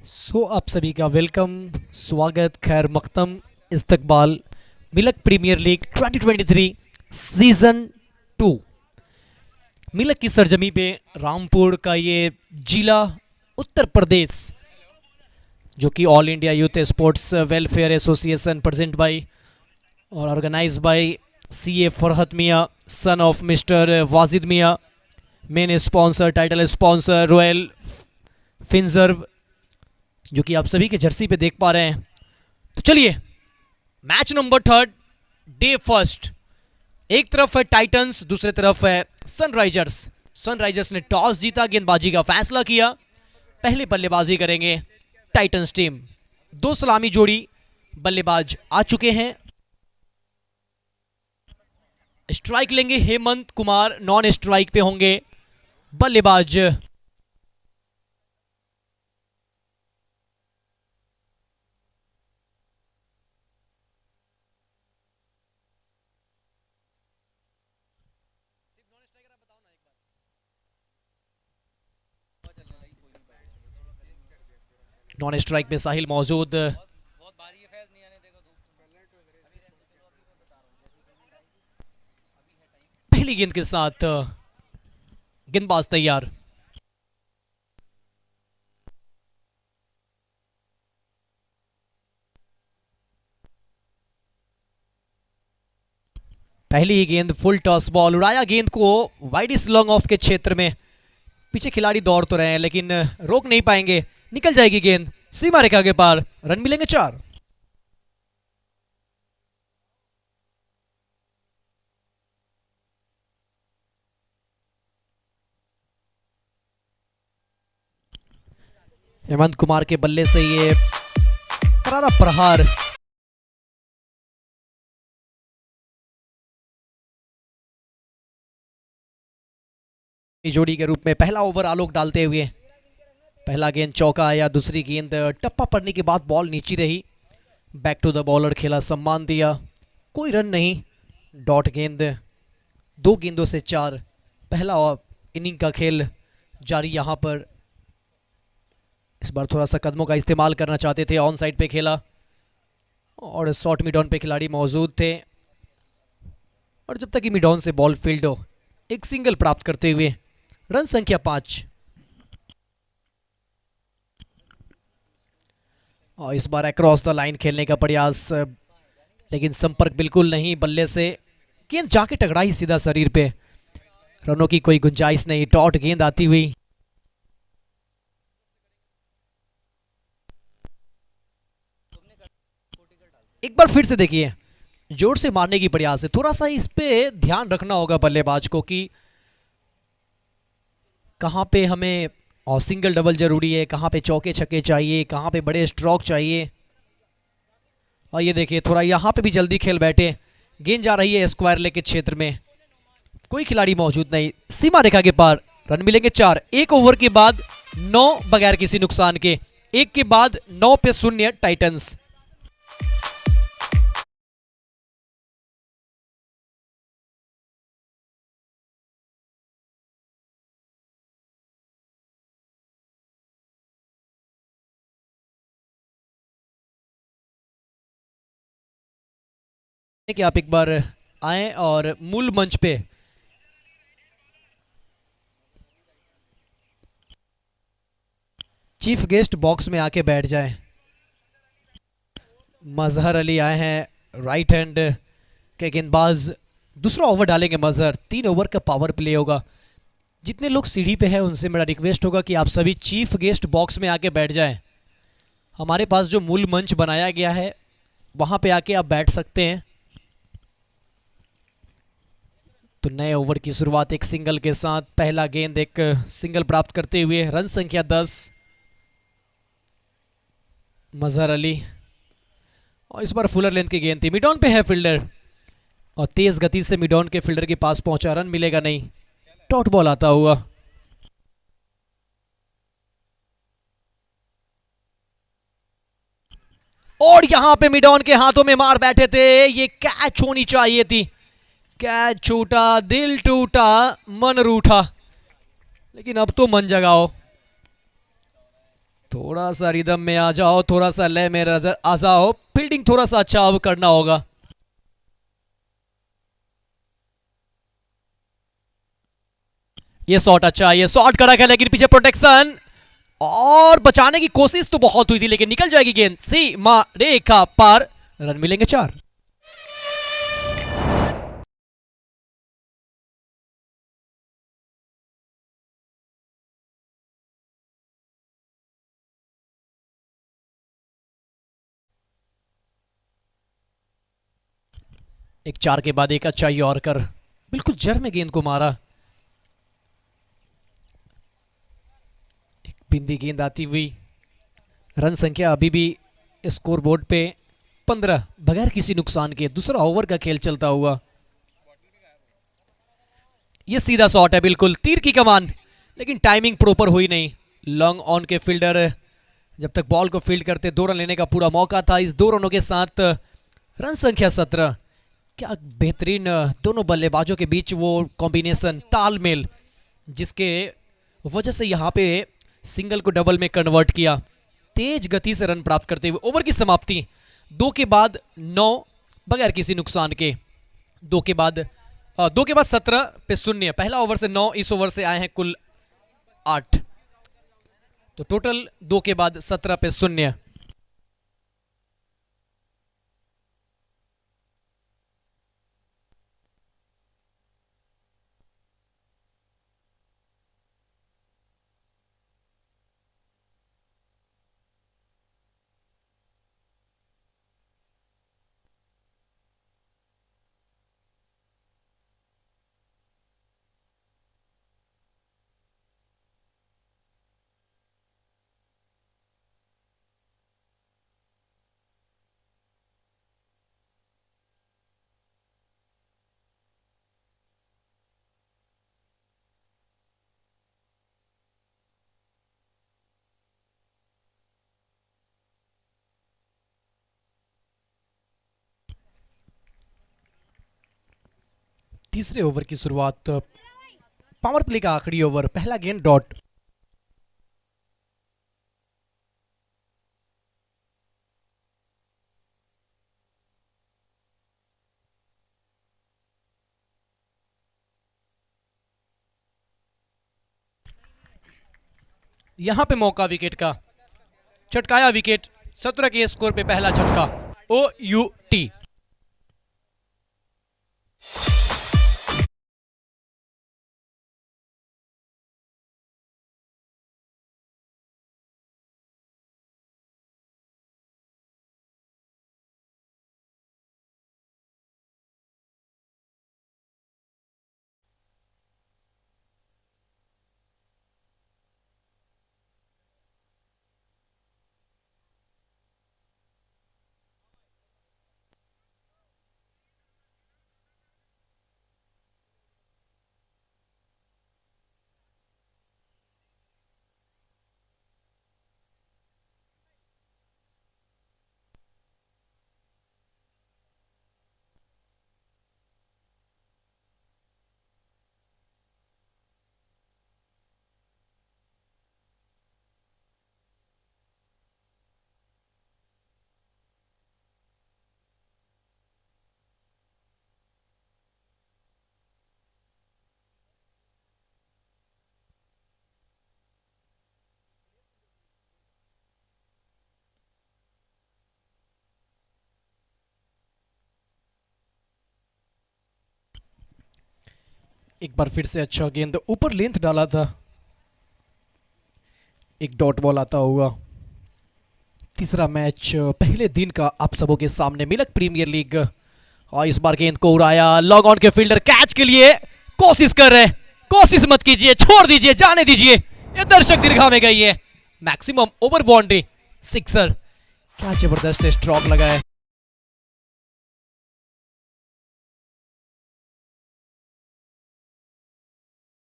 आप सभी का वेलकम, स्वागत, खैर मकदम, इस्तकबाल मिलक प्रीमियर लीग 2023 सीजन 2। मिलक की सरजमी पे रामपुर का ये जिला उत्तर प्रदेश, जो कि all India youth sports welfare association present by और organise by CA Farhat Miyan son of mister Wajid Miyan, main sponsor, title sponsor Royal Finserv, जो कि आप सभी के जर्सी पे देख पा रहे हैं। तो चलिए, मैच नंबर 3, डे फर्स्ट। एक तरफ है टाइटंस, दूसरी तरफ है सनराइजर्स। सनराइजर्स ने टॉस जीता, गेंदबाजी का फैसला किया। पहले बल्लेबाजी करेंगे टाइटंस टीम। दो सलामी जोड़ी बल्लेबाज आ चुके हैं। स्ट्राइक लेंगे हेमंत कुमार, नॉन स्ट्राइक पे होंगे बल्लेबाज नॉन स्ट्राइक पे साहिल मौजूद। पहली गेंद के साथ गेंदबाज तैयार। पहली ही गेंद फुल टॉस बॉल, उड़ाया गेंद को वाइड लॉन्ग ऑफ के क्षेत्र में। पीछे खिलाड़ी दौड़ तो रहे हैं लेकिन रोक नहीं पाएंगे, निकल जाएगी गेंद सीमा रेखा के पार। रन मिलेंगे 4। हेमंत कुमार के बल्ले से ये करारा प्रहार। जोड़ी के रूप में पहला ओवर आलोक डालते हुए पहला गेंद चौका या दूसरी गेंद टप्पा पड़ने के बाद बॉल नीचे रही। बैक टू द बॉलर खेला, सम्मान दिया, कोई रन नहीं। डॉट गेंद, 2 गेंदों से 4। पहला इनिंग का खेल जारी यहाँ पर। इस बार थोड़ा सा कदमों का इस्तेमाल करना चाहते थे, ऑन साइड पे खेला और शॉर्ट मिड ऑन पे खिलाड़ी मौजूद थे। और जब तक कि मिड ऑन से बॉल फील्ड हो, एक सिंगल प्राप्त करते हुए रन संख्या 5। और इस बार अक्रॉस द लाइन खेलने का प्रयास, लेकिन संपर्क बिल्कुल नहीं बल्ले से। गेंद जाके टकराई सीधा शरीर पे, रनों की कोई गुंजाइश नहीं। डॉट गेंद आती हुई एक बार फिर से देखिए, जोर से मारने की प्रयास है। थोड़ा सा इस पे ध्यान रखना होगा बल्लेबाज को कि कहाँ पे हमें और सिंगल डबल जरूरी है, कहाँ पे चौके छक्के चाहिए, कहाँ पे बड़े स्ट्रोक चाहिए। और ये देखिए, थोड़ा यहाँ पे भी जल्दी खेल बैठे। गेंद जा रही है स्क्वायर लेग के क्षेत्र में, कोई खिलाड़ी मौजूद नहीं, सीमा रेखा के पार। रन मिलेंगे 4। एक ओवर के बाद 9 बगैर किसी नुकसान के। एक के बाद 9 पे 0 टाइटंस। कि आप एक बार आए और मूल मंच पे चीफ गेस्ट बॉक्स में आके बैठ जाएं। मजहर अली आए हैं, राइट हैंड के गेंदबाज। दूसरा ओवर डालेंगे मजहर। 3 ओवर का पावर प्ले होगा। जितने लोग सीढ़ी पे हैं उनसे मेरा रिक्वेस्ट होगा कि आप सभी चीफ गेस्ट बॉक्स में आके बैठ जाएं। हमारे पास जो मूल मंच बनाया गया है वहां पे आके आप बैठ सकते हैं। तो नए ओवर की शुरुआत एक सिंगल के साथ। पहला गेंद एक सिंगल प्राप्त करते हुए रन संख्या 10। मजहर अली, और इस बार फुलर लेंथ की गेंद थी। मिड ऑन पे है फील्डर और तेज गति से मिड ऑन के फील्डर के पास पहुंचा। रन मिलेगा नहीं, डॉट बॉल आता हुआ। और यहां पे मिड ऑन के हाथों में मार बैठे थे। ये कैच होनी चाहिए थी। कैच छूटा, दिल टूटा, मन रूठा, लेकिन अब तो मन जगाओ। थोड़ा सा रिदम में आ जाओ, थोड़ा सा लय में आ जाओ, फील्डिंग थोड़ा सा अच्छा अब करना होगा। ये शॉट अच्छा, ये शॉट कड़क है लेकिन पीछे प्रोटेक्शन और बचाने की कोशिश तो बहुत हुई थी लेकिन निकल जाएगी गेंद सीमा रेखा पार। रन मिलेंगे 4। एक 4 के बाद एक अच्छा यॉर्कर, बिल्कुल जड़ में गेंद को मारा। एक बिंदी गेंद आती हुई। रन संख्या अभी भी स्कोर बोर्ड पे 15 बगैर किसी नुकसान के। दूसरा ओवर का खेल चलता हुआ। ये सीधा शॉट है, बिल्कुल तीर की कमान, लेकिन टाइमिंग प्रॉपर हुई नहीं। लॉन्ग ऑन के फील्डर जब तक बॉल को फील्ड करते 2 रन लेने का पूरा मौका था। इस 2 रनों के साथ रन संख्या 17। क्या बेहतरीन दोनों बल्लेबाजों के बीच वो कॉम्बिनेशन, तालमेल, जिसके वजह से यहाँ पे सिंगल को डबल में कन्वर्ट किया। तेज गति से रन प्राप्त करते हुए ओवर की समाप्ति 2 के बाद 9 बगैर किसी नुकसान के। 2 के बाद 17 पे 0। पहला ओवर से 9, इस ओवर से आए हैं कुल 8, तो टोटल 2 के बाद 17 पे 0। तीसरे ओवर की शुरुआत, पावर प्ले का आखिरी ओवर, पहला गेंद डॉट। यहां पे मौका विकेट का, छटकाया विकेट। 17 के स्कोर पे पहला झटका। OUT। एक बार फिर से अच्छा गेंद, ऊपर लेंथ डाला था। एक डॉट बॉल आता हुआ। तीसरा मैच पहले दिन का आप सबों के सामने मिलक प्रीमियर लीग। और इस बार गेंद को उड़ाया, लॉन्ग ऑन के फील्डर कैच के लिए कोशिश कर रहे। कोशिश मत कीजिए, छोड़ दीजिए, जाने दीजिए। ये दर्शक दीर्घा में गई है। Maximum over boundary, sixer. क्या जबरदस्त स्ट्रोक लगा है।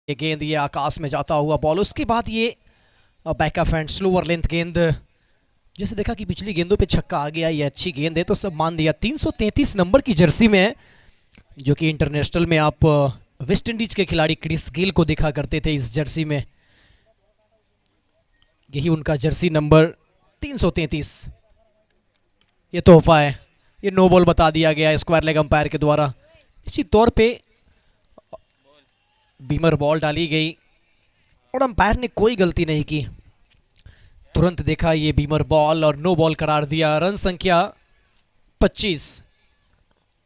ये गेंद ये आकाश में जाता हुआ बॉल, उसके बाद ये बैकअप एंड स्लोअर लेंथ गेंद। जैसे देखा कि पिछली गेंदों पे छक्का आ गया, ये अच्छी गेंद है तो सब मान दिया। 333 नंबर की जर्सी में है, जो कि इंटरनेशनल में आप वेस्ट इंडीज के खिलाड़ी क्रिस गेल को देखा करते थे इस जर्सी में। यही उनका जर्सी नंबर 333। ये तोहफा है, ये नो बॉल बता दिया गया स्क्वायर लेग अंपायर के द्वारा। निश्चित तौर पे बीमर बॉल डाली गई और अंपायर ने कोई गलती नहीं की, तुरंत देखा ये बीमर बॉल और नो बॉल करार दिया। रन संख्या 25।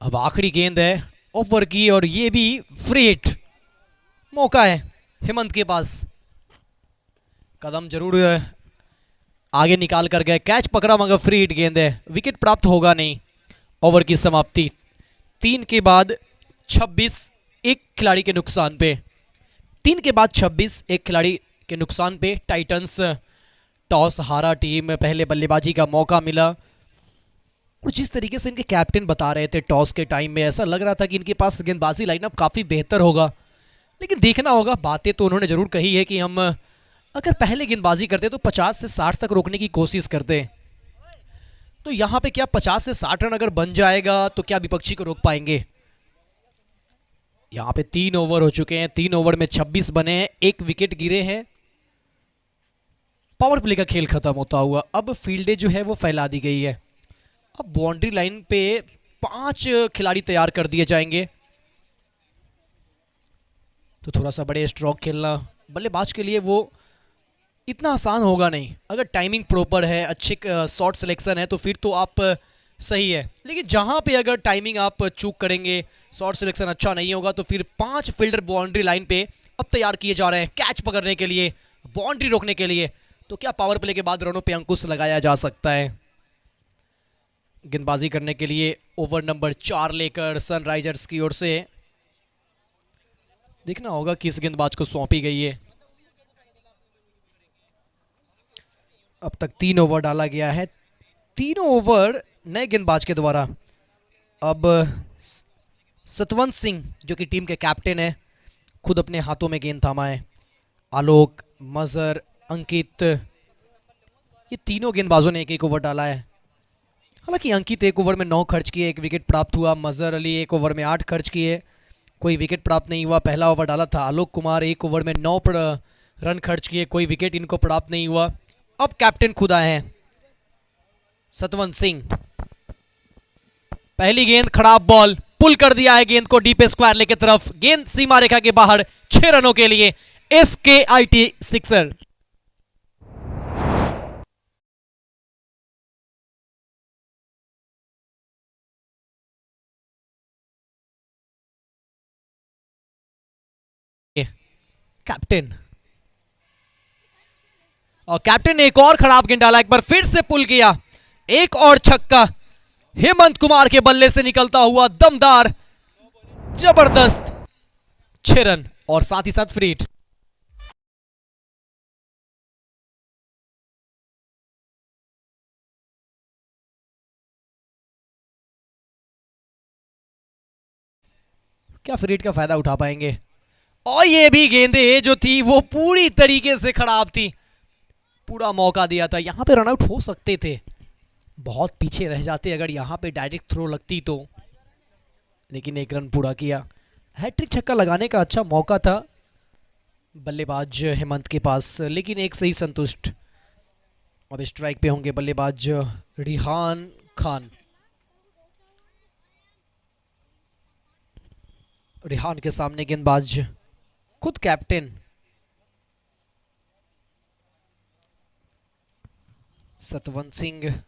अब आखिरी गेंद है ओवर की और ये भी फ्री हिट। मौका है हेमंत के पास, कदम जरूर आगे निकाल कर गए, कैच पकड़ा मगर फ्री हिट गेंद है, विकेट प्राप्त होगा नहीं। ओवर की समाप्ति 3 के बाद 26, एक खिलाड़ी के नुकसान पे। 3 के बाद 26, एक खिलाड़ी के नुकसान पे टाइटंस टॉस हारा टीम में पहले बल्लेबाजी का मौका मिला। और जिस तरीके से इनके कैप्टन बता रहे थे टॉस के टाइम में, ऐसा लग रहा था कि इनके पास गेंदबाजी लाइनअप काफ़ी बेहतर होगा, लेकिन देखना होगा। बातें तो उन्होंने ज़रूर कही है कि हम अगर पहले गेंदबाजी करते तो 50 से 60 तक रोकने की कोशिश करते। तो यहाँ पे क्या 50 से 60 रन अगर बन जाएगा तो क्या विपक्षी को रोक पाएंगे? यहाँ पे 3 ओवर हो चुके हैं, 3 ओवर में 26 बने हैं, 1 विकेट गिरे हैं। पावर प्ले का खेल खत्म होता हुआ अब फील्डें जो है वो फैला दी गई है। अब बाउंड्री लाइन पे 5 खिलाड़ी तैयार कर दिए जाएंगे, तो थोड़ा सा बड़े स्ट्रोक खेलना बल्लेबाज के लिए वो इतना आसान होगा नहीं। अगर टाइमिंग प्रॉपर है, अच्छे शॉट सिलेक्शन है तो फिर तो आप सही है, लेकिन जहां पे अगर टाइमिंग आप चूक करेंगे, शॉट सिलेक्शन अच्छा नहीं होगा, तो फिर 5 फील्डर बाउंड्री लाइन पे अब तैयार किए जा रहे हैं कैच पकड़ने के लिए, बाउंड्री रोकने के लिए। तो क्या पावर प्ले के बाद रनों पे अंकुश लगाया जा सकता है? गेंदबाजी करने के लिए ओवर नंबर 4 लेकर सनराइजर्स की ओर से देखना होगा किस गेंदबाज को सौंपी गई है। अब तक 3 ओवर डाला गया है, तीनों ओवर नए गेंदबाज के द्वारा। अब सतवंत सिंह जो कि टीम के कैप्टन है, खुद अपने हाथों में गेंद थामा है। आलोक, मजर, अंकित, ये तीनों गेंदबाजों ने एक एक ओवर डाला है। हालांकि अंकित 1 ओवर में 9 खर्च किए, 1 विकेट प्राप्त हुआ। मजर अली 1 ओवर में 8 खर्च किए, कोई विकेट प्राप्त नहीं हुआ। पहला ओवर डाला था आलोक कुमार, 1 ओवर में 9 रन खर्च किए, कोई विकेट इनको प्राप्त नहीं हुआ। अब कैप्टन खुद आए हैं सतवंत सिंह। पहली गेंद खराब बॉल, पुल कर दिया है गेंद को डीप स्क्वायर लेग की तरफ, गेंद सीमा रेखा के बाहर। 6 रनों के लिए SKIT सिक्सर। कैप्टन और कैप्टन ने एक और खराब गेंद डाला, एक बार फिर से पुल किया, एक और छक्का हेमंत कुमार के बल्ले से निकलता हुआ, दमदार, जबरदस्त। 6 रन और साथ ही साथ फ्री हिट। क्या फ्री हिट का फायदा उठा पाएंगे? और ये भी गेंदें जो थी वो पूरी तरीके से खराब थी, पूरा मौका दिया था, यहां पे रनआउट हो सकते थे, बहुत पीछे रह जाते अगर यहां पे डायरेक्ट थ्रो लगती तो, लेकिन 1 रन पूरा किया। हैट्रिक छक्का लगाने का अच्छा मौका था बल्लेबाज हेमंत के पास, लेकिन एक से ही संतुष्ट। अब स्ट्राइक पे होंगे बल्लेबाज रिहान खान। रिहान के सामने गेंदबाज खुद कैप्टन सतवंत सिंह।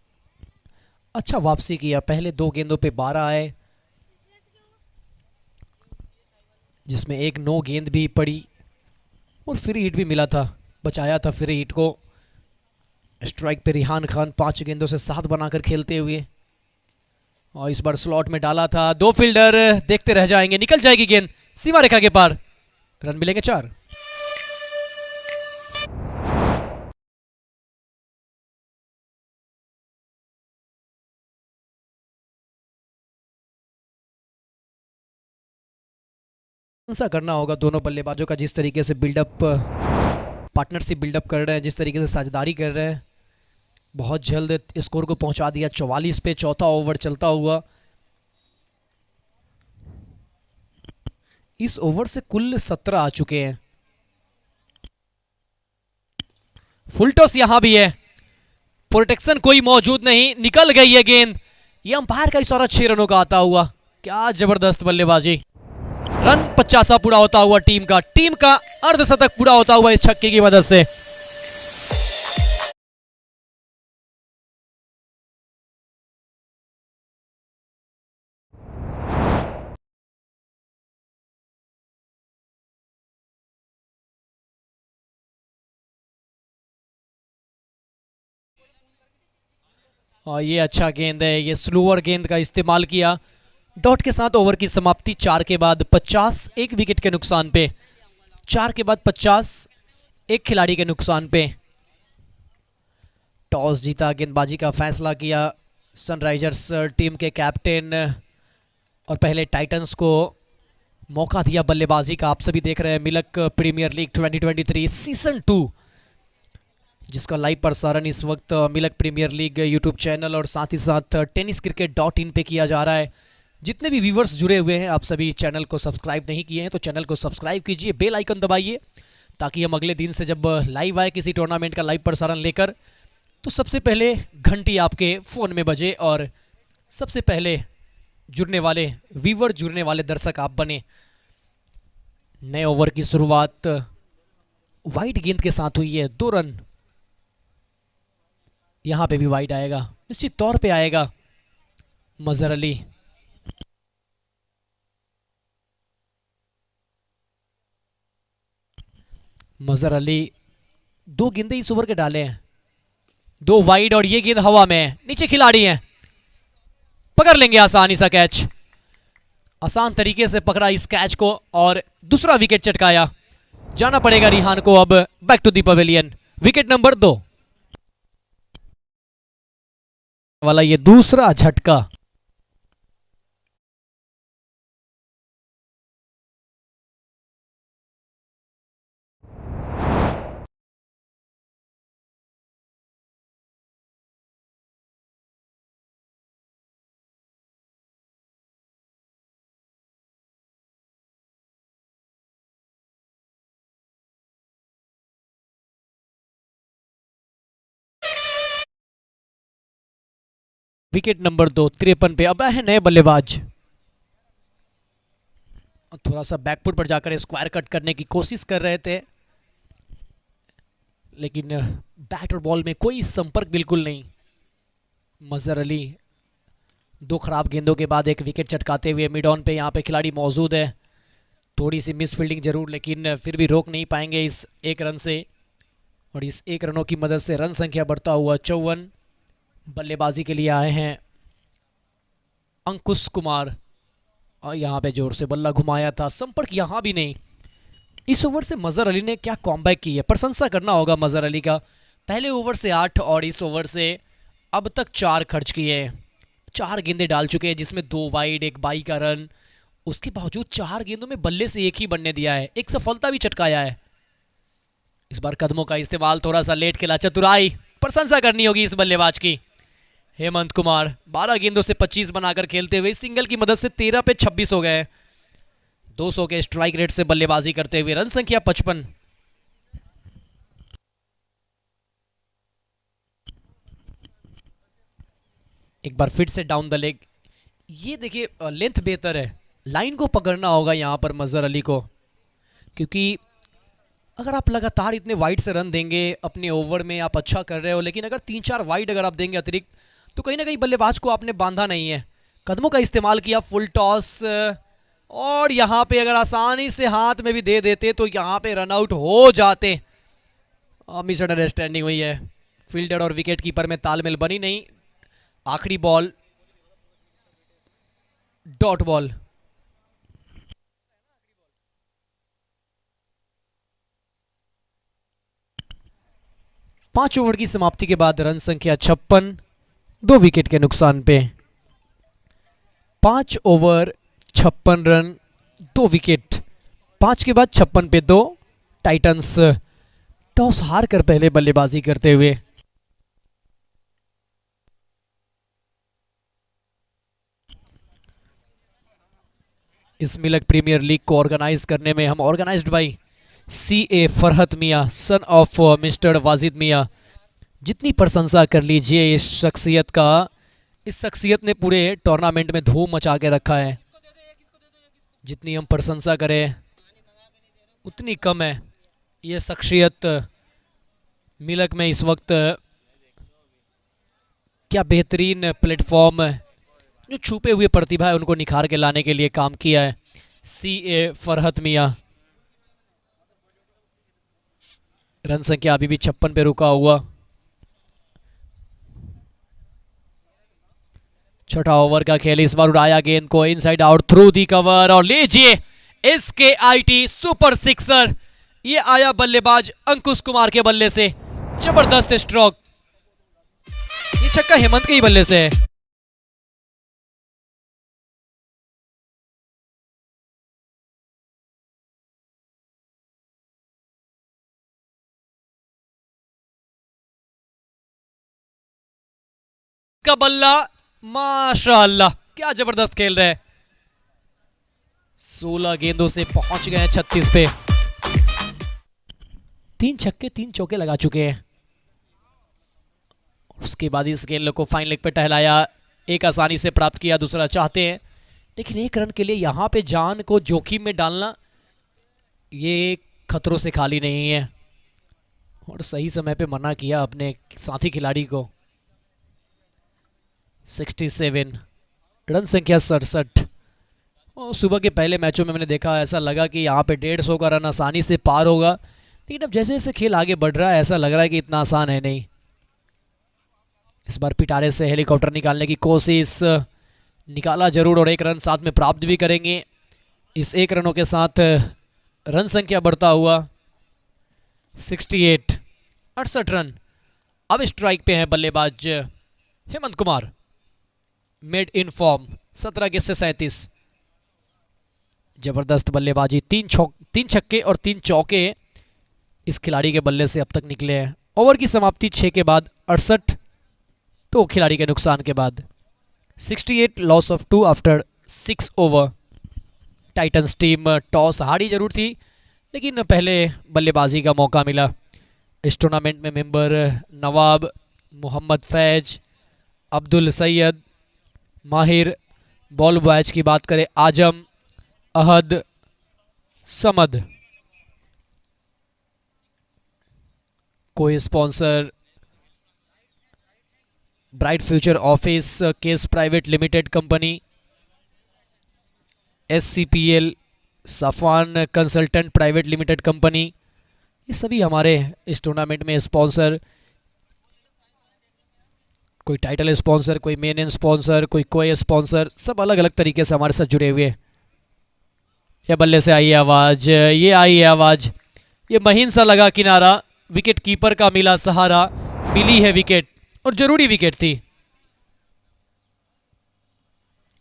अच्छा वापसी किया, पहले 2 गेंदों पे 12 आए, जिसमें एक नो गेंद भी पड़ी और फ्री हिट भी मिला था, बचाया था फ्री हिट को। स्ट्राइक पे रिहान खान 5 गेंदों से 7 बनाकर खेलते हुए, और इस बार स्लॉट में डाला था। 2 फील्डर देखते रह जाएंगे, निकल जाएगी गेंद सीमा रेखा के पार, रन मिलेंगे 4। ऐसा करना होगा दोनों बल्लेबाजों का, जिस तरीके से बिल्डअप पार्टनरशिप बिल्डअप कर रहे हैं, जिस तरीके से साझेदारी कर रहे हैं। बहुत जल्द स्कोर को पहुंचा दिया 44 पे, चौथा ओवर चलता हुआ। इस ओवर से कुल 17 आ चुके हैं। फुल टॉस यहां भी है, प्रोटेक्शन कोई मौजूद नहीं, निकल गई है गेंद। ये अंपायर का इशारा 6 रनों का आता हुआ। क्या जबरदस्त बल्लेबाजी। रन 50 पूरा होता हुआ टीम का अर्धशतक पूरा होता हुआ इस छक्के की मदद से। और ये अच्छा गेंद है, ये स्लोअर गेंद का इस्तेमाल किया। डॉट के साथ ओवर की समाप्ति 4 के बाद 50, एक विकेट के नुकसान पे। 4 के बाद 50, एक खिलाड़ी के नुकसान पे। टॉस जीता, गेंदबाजी का फैसला किया सनराइजर्स टीम के कैप्टन, और पहले टाइटंस को मौका दिया बल्लेबाजी का। आप सभी देख रहे हैं मिलक प्रीमियर लीग 2023 सीजन 2, जिसका लाइव प्रसारण इस वक्त मिलक प्रीमियर लीग यूट्यूब चैनल और साथ ही साथ tenniscricket.in पे किया जा रहा है। जितने भी व्यूवर्स जुड़े हुए हैं, आप सभी चैनल को सब्सक्राइब नहीं किए हैं तो चैनल को सब्सक्राइब कीजिए, बेल आइकन दबाइए, ताकि हम अगले दिन से जब लाइव आए किसी टूर्नामेंट का लाइव प्रसारण लेकर, तो सबसे पहले घंटी आपके फ़ोन में बजे और सबसे पहले जुड़ने वाले व्यूवर, जुड़ने वाले दर्शक आप बने। नए ओवर की शुरुआत वाइड गेंद के साथ हुई है, 2 रन। यहां पे भी वाइड आएगा, निश्चित तौर पे आएगा। मजहर अली, मजहर अली 2 गेंदे इस ओवर के डाले हैं, 2 वाइड, और ये गेंद हवा में है, नीचे खिलाड़ी हैं, पकड़ लेंगे आसानी सा कैच। आसान तरीके से पकड़ा इस कैच को और दूसरा विकेट चटकाया। जाना पड़ेगा रिहान को अब back to the pavilion. Wicket number 2 वाला ये दूसरा झटका। विकेट नंबर 2, 53 पे। अब है नए बल्लेबाज, थोड़ा सा बैकफुट पर जाकर स्क्वायर कट करने की कोशिश कर रहे थे, लेकिन बैट और बॉल में कोई संपर्क बिल्कुल नहीं। मजहर अली 2 खराब गेंदों के बाद एक विकेट चटकाते हुए मिड ऑन पे यहाँ पे खिलाड़ी मौजूद है। थोड़ी सी मिस फील्डिंग जरूर, लेकिन फिर भी रोक नहीं पाएंगे इस 1 रन से, और इस 1 रनों की मदद से रन संख्या बढ़ता हुआ 54। बल्लेबाजी के लिए आए हैं अंकुश कुमार, और यहाँ पे जोर से बल्ला घुमाया था, संपर्क यहाँ भी नहीं। इस ओवर से मजहर अली ने क्या कॉमबैक की है, प्रशंसा करना होगा मजहर अली का। पहले ओवर से 8 और इस ओवर से अब तक 4 खर्च किए हैं, 4 गेंदें डाल चुके हैं, जिसमें 2 वाइड, 1 बाई का रन। उसके बावजूद 4 गेंदों में बल्ले से 1 ही बनने दिया है, 1 सफलता भी चटकाया है। इस बार कदमों का इस्तेमाल थोड़ा सा लेट खेला, चतुराई, प्रशंसा करनी होगी इस बल्लेबाज की। हेमंत कुमार 12 गेंदों से 25 बनाकर खेलते हुए सिंगल की मदद से 13 पे 26 हो गए। 200 के स्ट्राइक रेट से बल्लेबाजी करते हुए रन संख्या 55। एक बार फिर से डाउन द लेग। ये देखिए लेंथ बेहतर है, लाइन को पकड़ना होगा यहां पर मजहर अली को, क्योंकि अगर आप लगातार इतने वाइड से रन देंगे अपने ओवर में, आप अच्छा कर रहे हो, लेकिन अगर 3-4 वाइड अगर आप देंगे अतिरिक्त, तो कहीं ना कहीं बल्लेबाज को आपने बांधा नहीं है। कदमों का इस्तेमाल किया, फुल टॉस, और यहाँ पे अगर आसानी से हाथ में भी दे देते तो यहाँ पे रन आउट हो जाते। मिस अंडरस्टैंडिंग हुई है, फील्डर और विकेट कीपर में तालमेल बनी नहीं। आखिरी बॉल डॉट बॉल। पांच ओवर की समाप्ति के बाद रन संख्या 56, 2 विकेट के नुकसान पे। 5 ओवर 56 रन, 2 विकेट। 5 के बाद 56 पे 2। टाइटंस टॉस हार कर पहले बल्लेबाजी करते हुए। इस मिलक प्रीमियर लीग को ऑर्गेनाइज करने में हम organised by CA Farhat Miyan, son of mister Wajid मियाँ। जितनी प्रशंसा कर लीजिए इस शख्सियत का, इस शख्सियत ने पूरे टूर्नामेंट में धूम मचा के रखा है। जितनी हम प्रशंसा करें उतनी कम है। ये शख्सियत मिलक में इस वक्त क्या बेहतरीन प्लेटफॉर्म, जो छुपे हुए प्रतिभा है उनको निखार के लाने के लिए काम किया है। CA फरहत मियाँ। रन संख्या अभी भी 56 पे रुका हुआ। छठा ओवर का खेल, इस बार उड़ाया गेंद को inside out through the cover, और लीजिए SKIT सुपर सिक्सर। ये आया बल्लेबाज अंकुश कुमार के बल्ले से, जबरदस्त स्ट्रोक। ये छक्का हेमंत के ही बल्ले से है। का बल्ला, माशाअल्लाह क्या जबरदस्त खेल रहे हैं। 16 गेंदों से पहुंच गए 36 पे। 3 छक्के 3 चौके लगा चुके हैं। उसके बाद इस गेंद को फाइन लेग पे टहलाया, एक आसानी से प्राप्त किया, दूसरा चाहते हैं, लेकिन एक रन के लिए यहाँ पे जान को जोखिम में डालना ये खतरों से खाली नहीं है। और सही समय पे मना किया अपने साथी खिलाड़ी को। 67 रन संख्या 67। और सुबह के पहले मैचों में मैंने देखा, ऐसा लगा कि यहाँ पे 150 का रन आसानी से पार होगा, लेकिन अब जैसे जैसे खेल आगे बढ़ रहा है ऐसा लग रहा है कि इतना आसान है नहीं। इस बार पिटारे से हेलीकॉप्टर निकालने की कोशिश, निकाला जरूर और एक रन साथ में प्राप्त भी करेंगे। इस एक रनों के साथ रन संख्या बढ़ता हुआ 68 68 रन। अब स्ट्राइक पे है बल्लेबाज Hemant Kumar, mid in form, 17 गेंद से 37। जबरदस्त बल्लेबाजी, 3 छक्के और 3 चौके इस खिलाड़ी के बल्ले से अब तक निकले हैं। ओवर की समाप्ति 6 के बाद 68, तो खिलाड़ी के नुकसान के बाद 68 loss of 2 after 6 over. Titans team toss हारी जरूर थी, लेकिन पहले बल्लेबाजी का मौका मिला। इस टूर्नामेंट में मेंबर नवाब, मोहम्मद फैज, अब्दुल सैयद, माहिर, बॉल बॉयज की बात करें आजम, अहद, समद। कोई sponsor bright future office case private limited company, SCPL Safan consultant private limited company, ये सभी हमारे इस टूर्नामेंट में स्पॉन्सर। कोई टाइटल स्पॉन्सर, कोई मेन स्पॉन्सर, कोई स्पॉन्सर, सब अलग अलग तरीके से हमारे साथ जुड़े हुए हैं। ये बल्ले से आई है आवाज, ये आई है आवाज, ये महीन सा लगा किनारा, विकेट कीपर का मिला सहारा, मिली है विकेट और जरूरी विकेट थी।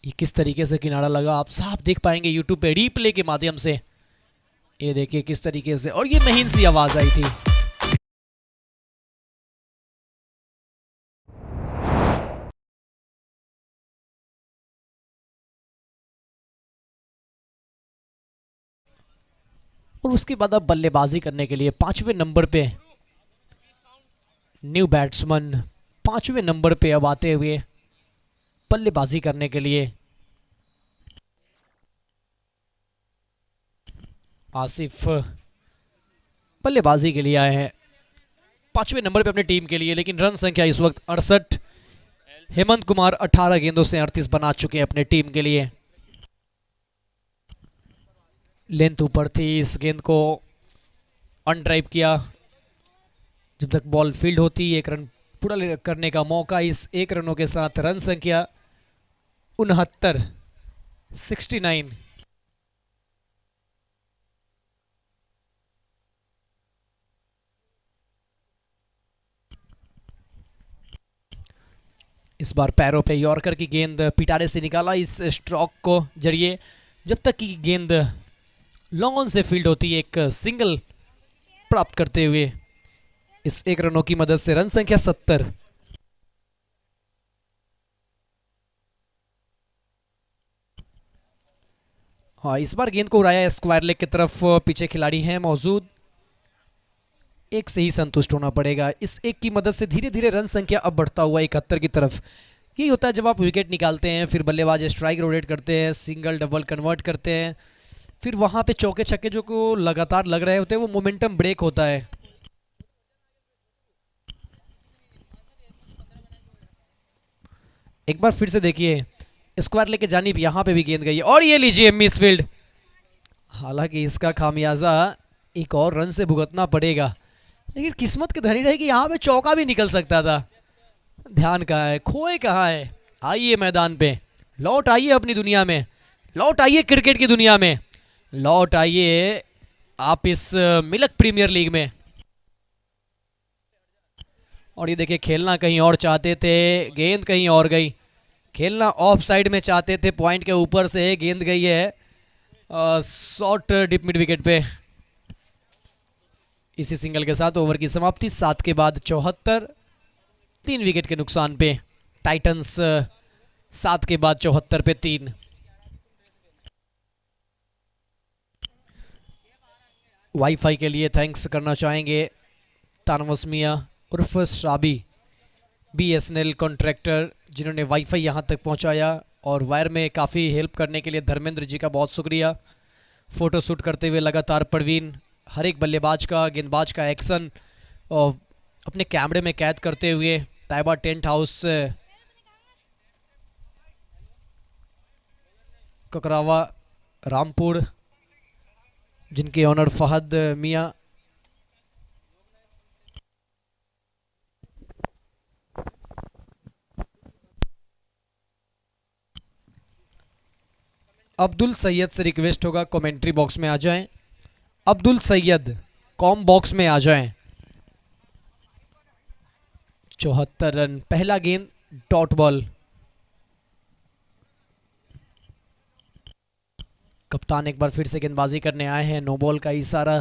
ये किस तरीके से किनारा लगा आप साफ देख पाएंगे यूट्यूब पे रीप्ले के माध्यम से। ये देखिए किस तरीके से, और ये महीन सी आवाज आई थी। और उसके बाद अब बल्लेबाजी करने के लिए 5वें नंबर पे न्यू बैट्समैन 5वें नंबर पे अब आते हुए बल्लेबाजी करने के लिए आसिफ बल्लेबाजी के लिए आए हैं 5वें नंबर पे अपनी टीम के लिए। लेकिन रन संख्या इस वक्त 68। हेमंत कुमार 18 गेंदों से 38 बना चुके हैं अपने टीम के लिए। लेंथ ऊपर थी, इस गेंद को अनड्राइव किया। जब तक बॉल फील्ड होती, एक रन पूरा करने का मौका। इस एक रनों के साथ रन संख्या 69 69। इस बार पैरों पे यॉर्कर की गेंद पिटारे से निकाला इस स्ट्रोक को जरिए। जब तक कि गेंद लॉन्ग ऑन से फील्ड होती है, एक सिंगल प्राप्त करते हुए इस एक रनों की मदद से रन संख्या 70। हाँ, इस बार गेंद को उड़ाया स्क्वायर लेग की तरफ, पीछे खिलाड़ी हैं मौजूद। एक से ही संतुष्ट होना पड़ेगा। इस एक की मदद से धीरे धीरे रन संख्या अब बढ़ता हुआ 71 की तरफ। यही होता है जब आप विकेट निकालते हैं, फिर बल्लेबाज स्ट्राइक रोटेट करते हैं, सिंगल डबल कन्वर्ट करते हैं, फिर वहाँ पे चौके छक्के जो को लगातार लग रहे होते हैं, वो मोमेंटम ब्रेक होता है। एक बार फिर से देखिए, स्क्वायर लेके जानी यहाँ पे भी गेंद गई है और ये लीजिए मिस फील्ड। हालांकि इसका खामियाजा एक और रन से भुगतना पड़ेगा, लेकिन किस्मत की धनी रही कि यहाँ पे चौका भी निकल सकता था। ध्यान कहाँ है, खोए कहाँ है। आइए मैदान पे, लौट आइए अपनी दुनिया में, लौट आइए क्रिकेट की दुनिया में, लौट आइए आप इस मिल्क प्रीमियर लीग में। और ये देखिए, खेलना कहीं और चाहते थे, गेंद कहीं और गई। खेलना ऑफ साइड में चाहते थे, पॉइंट के ऊपर से गेंद गई है शॉर्ट डिप मिड विकेट पे। इसी सिंगल के साथ ओवर की समाप्ति। 7 के बाद 74, 3 विकेट के नुकसान पे टाइटंस 7 के बाद 74 पे 3। वाईफाई के लिए थैंक्स करना चाहेंगे तानवस मिया उर्फ शाबी, बीएसएनएल कॉन्ट्रैक्टर, जिन्होंने वाईफाई यहां तक पहुंचाया, और वायर में काफ़ी हेल्प करने के लिए धर्मेंद्र जी का बहुत शुक्रिया। फ़ोटो शूट करते हुए लगातार परवीन हर एक बल्लेबाज का, गेंदबाज का एक्शन और अपने कैमरे में कैद करते हुए। ताइबा टेंट हाउस ककरावा रामपुर, जिनके ऑनर फहद मियाँ। अब्दुल सैयद से रिक्वेस्ट होगा कमेंट्री बॉक्स में आ जाएं। अब्दुल सैयद कॉम बॉक्स में आ जाएं। 74 रन, पहला गेंद डॉट बॉल। कप्तान एक बार फिर से गेंदबाजी करने आए हैं, नो बॉल का इशारा।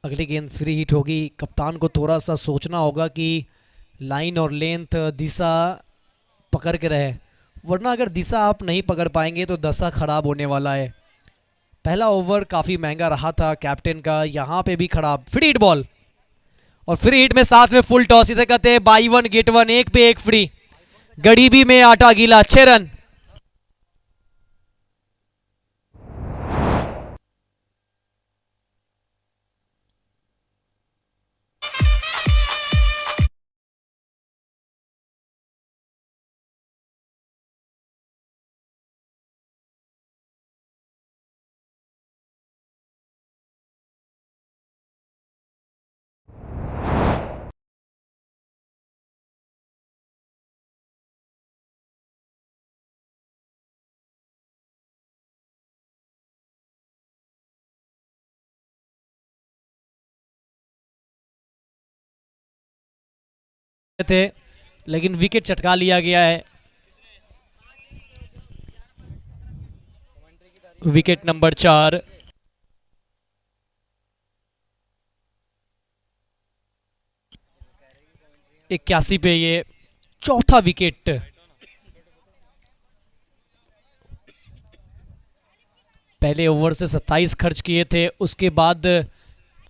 अगली गेंद फ्री हिट होगी। कप्तान को थोड़ा सा सोचना होगा कि लाइन और लेंथ, दिशा पकड़ के रहे, वरना अगर दिशा आप नहीं पकड़ पाएंगे तो दशा खराब होने वाला है। पहला ओवर काफ़ी महंगा रहा था कैप्टन का, यहाँ पे भी खराब। फ्री हिट बॉल, और फ्री हिट में साथ में फुल टॉस। इसे कहते हैं बाई वन गेट वन, एक पे एक फ्री। गरीबी में आटा गीला, 6 रन। थे लेकिन विकेट चटका लिया गया है। Wicket number 4। इक्यासी पे ये चौथा विकेट। पहले ओवर से 27 खर्च किए थे, उसके बाद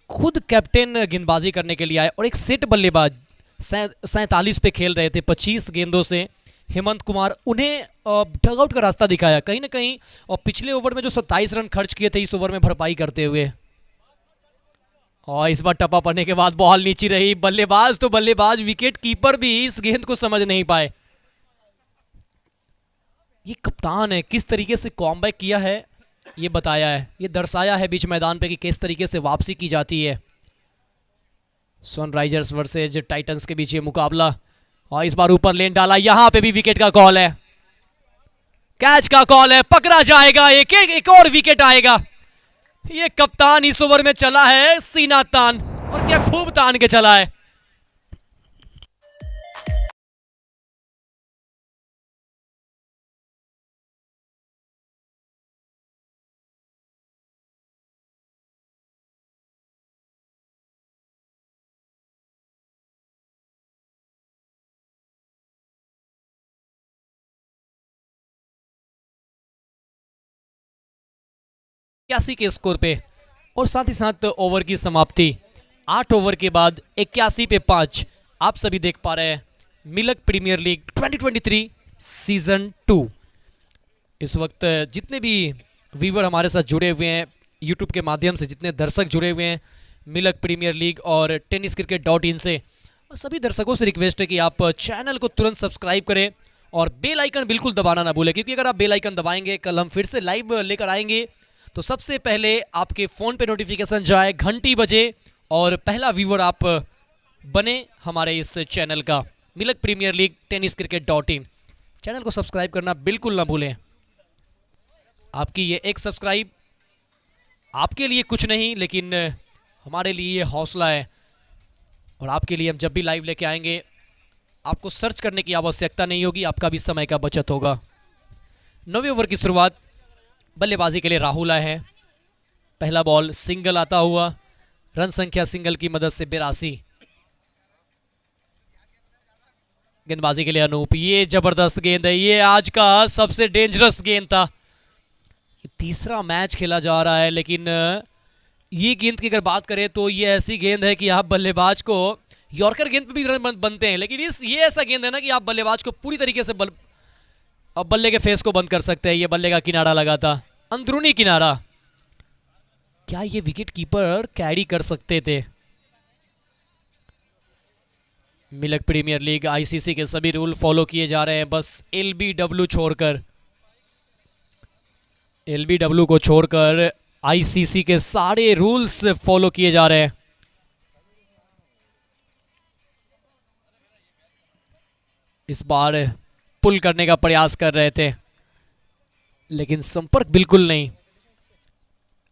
खुद कैप्टन गेंदबाजी करने के लिए आए, और एक सेट बल्लेबाज 47 पे खेल रहे थे 25 गेंदों से, हेमंत कुमार, उन्हें डगआउट का रास्ता दिखाया कहीं ना कहीं। और पिछले ओवर में जो 27 रन खर्च किए थे, इस ओवर में भरपाई करते हुए। और इस बार टप्पा पड़ने के बाद बॉल नीचे रही। बल्लेबाज तो बल्लेबाज, विकेट कीपर भी इस गेंद को समझ नहीं पाए। ये कप्तान है, किस तरीके से कॉमबैक किया है ये बताया है, ये दर्शाया है बीच मैदान पे कि किस तरीके से वापसी की जाती है। सनराइजर्स वर्सेज टाइटंस के बीच ये मुकाबला, और इस बार ऊपर लेन डाला। यहां पे भी विकेट का कॉल है, कैच का कॉल है, पकड़ा जाएगा। एक और विकेट आएगा। ये कप्तान इस ओवर में चला है सीना तान, और क्या खूब तान के चला है। के स्कोर पे, और साथ ही साथ ओवर की समाप्ति। 8 ओवर के बाद 81 पे 5। आप सभी देख पा रहे हैं मिलक प्रीमियर लीग 2023 सीजन 2। इस वक्त जितने भी व्यूवर हमारे साथ जुड़े हुए हैं यूट्यूब के माध्यम से, जितने दर्शक जुड़े हुए हैं मिलक प्रीमियर लीग और टेनिस क्रिकेट .in से, सभी दर्शकों से रिक्वेस्ट है कि आप चैनल को तुरंत सब्सक्राइब करें और बेल आइकन बिल्कुल दबाना ना भूलें, क्योंकि अगर आप बेल आइकन दबाएंगे, कल हम फिर से लाइव लेकर आएंगे तो सबसे पहले आपके फ़ोन पे नोटिफिकेशन जाए, घंटी बजे और पहला व्यूवर आप बने हमारे इस चैनल का, Milak premier league tennis cricket .in। Channel को सब्सक्राइब करना बिल्कुल ना भूलें। आपकी ये एक सब्सक्राइब आपके लिए कुछ नहीं, लेकिन हमारे लिए ये हौसला है और आपके लिए हम जब भी लाइव लेके आएंगे आपको सर्च करने की आवश्यकता नहीं होगी, आपका भी समय का बचत होगा। 9वें ओवर की शुरुआत बल्लेबाजी के लिए राहुल आए हैं। पहला बॉल सिंगल आता हुआ, रन संख्या सिंगल की मदद से 82। गेंदबाजी के लिए अनूप, ये जबरदस्त गेंद है, ये आज का सबसे डेंजरस गेंद था। तीसरा मैच खेला जा रहा है, लेकिन ये गेंद की अगर बात करें तो ये ऐसी गेंद है कि आप बल्लेबाज को, यॉर्कर गेंद पे भी रन बनते हैं, लेकिन ये ऐसा गेंद है ना कि आप बल्लेबाज को पूरी तरीके से बल्ले के फेस को बंद कर सकते हैं। ये बल्ले का किनारा लगा था, अंदरूनी किनारा। क्या ये विकेट कीपर कैरी कर सकते थे? मिलक प्रीमियर लीग आईसीसी के सभी रूल फॉलो किए जा रहे हैं, बस एलबीडब्ल्यू छोड़कर, एलबीडब्ल्यू को छोड़कर आईसीसी के सारे रूल्स फॉलो किए जा रहे हैं। इस बार पुल करने का प्रयास कर रहे थे, लेकिन संपर्क बिल्कुल नहीं।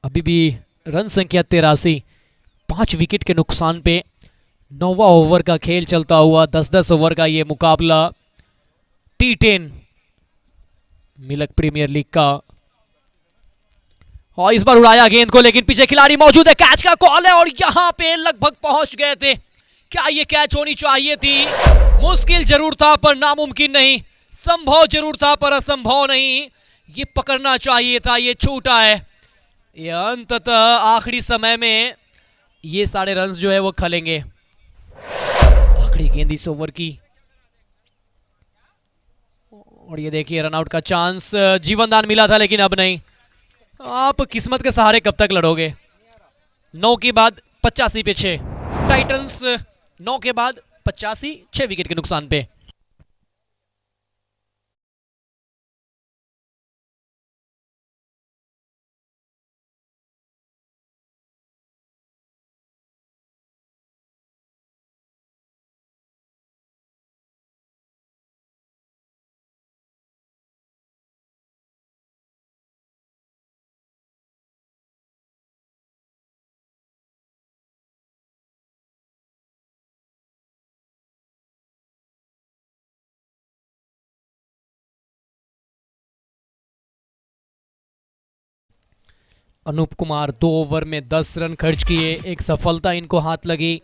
अभी भी रन संख्या 83, 5 विकेट के नुकसान पे 9वां ओवर का खेल चलता हुआ, 10-10 ओवर का ये मुकाबला T10 मिलक प्रीमियर लीग का। और इस बार उड़ाया गेंद को, लेकिन पीछे खिलाड़ी मौजूद है, कैच का कॉल है और यहां पे लगभग पहुंच गए थे। क्या ये कैच होनी चाहिए थी? मुश्किल जरूर था पर नामुमकिन नहीं, संभव जरूर था पर असंभव नहीं। ये पकड़ना चाहिए था, ये छूटा है। ये अंततः आखिरी समय में ये सारे रन्स जो है वो खलेंगे। आखिरी गेंद इस ओवर की, और ये देखिए रन आउट का चांस, जीवनदान मिला था लेकिन अब नहीं। आप किस्मत के सहारे कब तक लड़ोगे? 9 के बाद 85 पे 6, टाइटंस 9 के बाद 85, 6 विकेट के नुकसान पे। अनूप कुमार 2 ओवर में 10 रन खर्च किए, एक सफलता इनको हाथ लगी।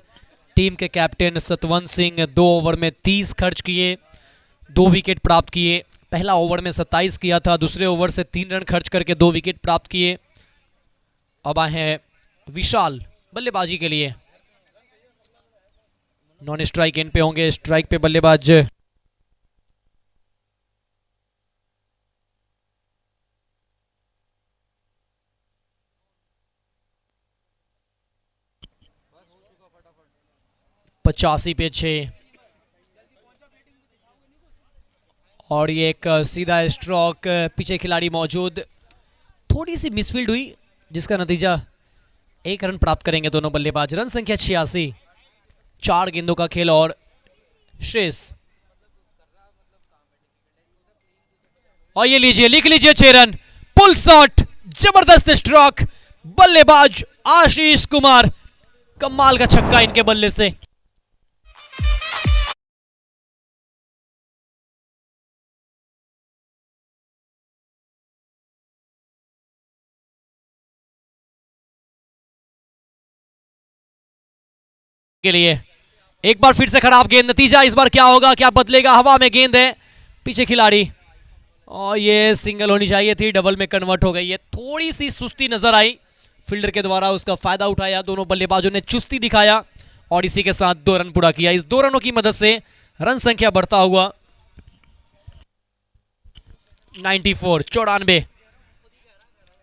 टीम के कैप्टन सतवंत सिंह 2 ओवर में 30 खर्च किए, 2 विकेट प्राप्त किए। पहला ओवर में 27 किया था, दूसरे ओवर से 3 रन खर्च करके 2 विकेट प्राप्त किए। अब आए हैं विशाल बल्लेबाजी के लिए। नॉन स्ट्राइक एंड पे होंगे, स्ट्राइक पे बल्लेबाज पचासी पे 6, और ये एक सीधा स्ट्रोक, पीछे खिलाड़ी मौजूद। थोड़ी सी मिसफील्ड हुई जिसका नतीजा 1 रन प्राप्त करेंगे दोनों बल्लेबाज। रन संख्या 86, 4 गेंदों का खेल और शेष। और ये लीजिए, लिख लीजिए 6 रन, पुल शॉट, जबरदस्त स्ट्रोक, बल्लेबाज आशीष कुमार, कमाल का छक्का इनके बल्ले से। के लिए एक बार फिर से खराब गेंद, नतीजा इस बार क्या होगा, क्या बदलेगा? हवा में गेंद है, पीछे खिलाड़ी, और ये सिंगल होनी चाहिए थी, डबल में कन्वर्ट हो गई है। थोड़ी सी सुस्ती नजर आई फील्डर के द्वारा उसका फायदा उठाया, दोनों बल्लेबाजों ने चुस्ती दिखाया और इसी के साथ 2 रन पूरा किया। इस 2 रनों की मदद से रन संख्या बढ़ता हुआ 94।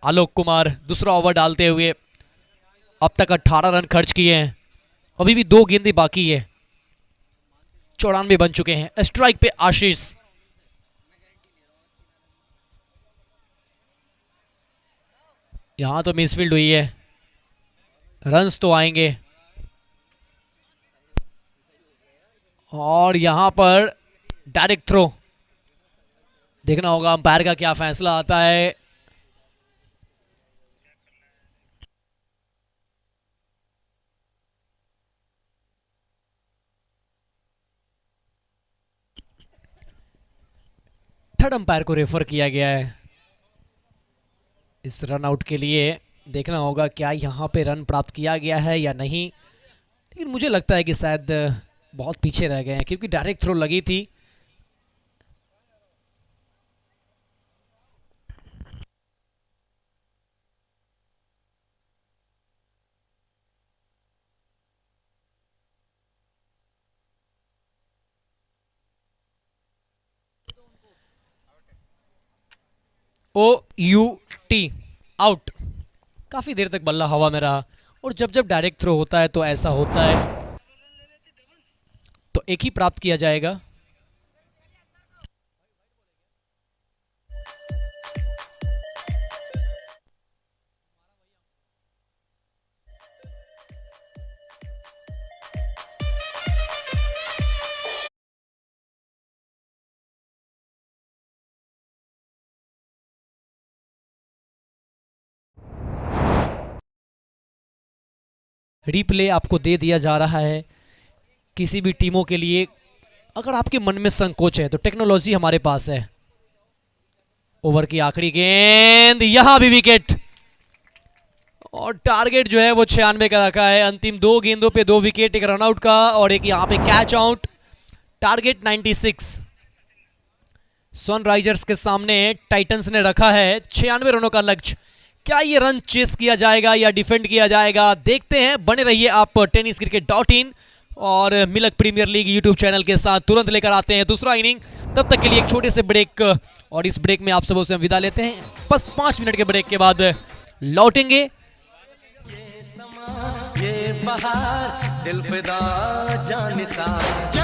आलोक कुमार दूसरा ओवर डालते हुए अब तक 18 रन खर्च किए हैं, अभी भी 2 गेंदें बाकी है, 94 बन चुके हैं। स्ट्राइक पे आशीष, यहां तो मिसफील्ड हुई है, रन्स तो आएंगे और यहां पर डायरेक्ट थ्रो, देखना होगा अंपायर का क्या फैसला आता है। थर्ड अंपायर को रेफर किया गया है इस रन आउट के लिए, देखना होगा क्या यहां पे रन प्राप्त किया गया है या नहीं, लेकिन मुझे लगता है कि शायद बहुत पीछे रह गए हैं क्योंकि डायरेक्ट थ्रो लगी थी। OUT out. काफी देर तक बल्ला हवा में रहा और जब जब डायरेक्ट थ्रो होता है तो ऐसा होता है, तो एक ही प्राप्त किया जाएगा। रिप्ले आपको दे दिया जा रहा है। किसी भी टीमों के लिए अगर आपके मन में संकोच है तो टेक्नोलॉजी हमारे पास है। ओवर की आखिरी गेंद, यहां भी विकेट और टारगेट जो है वो 96 का रखा है। अंतिम 2 गेंदों पे 2 विकेट, एक रनआउट का और एक यहां पे कैच आउट। टारगेट 96 सनराइजर्स के सामने टाइटंस ने रखा है 96 रनों का लक्ष्य। क्या ये रन चेस किया जाएगा या डिफेंड किया जाएगा, देखते हैं। बने रहिए आप tenniscricket.in और मिलक प्रीमियर लीग यूट्यूब चैनल के साथ। तुरंत लेकर आते हैं दूसरा इनिंग, तब तक के लिए एक छोटे से ब्रेक और इस ब्रेक में आप सबों से हम विदा लेते हैं। बस 5 मिनट के ब्रेक के बाद लौटेंगे। ये बहार दिल फिदा जानिसार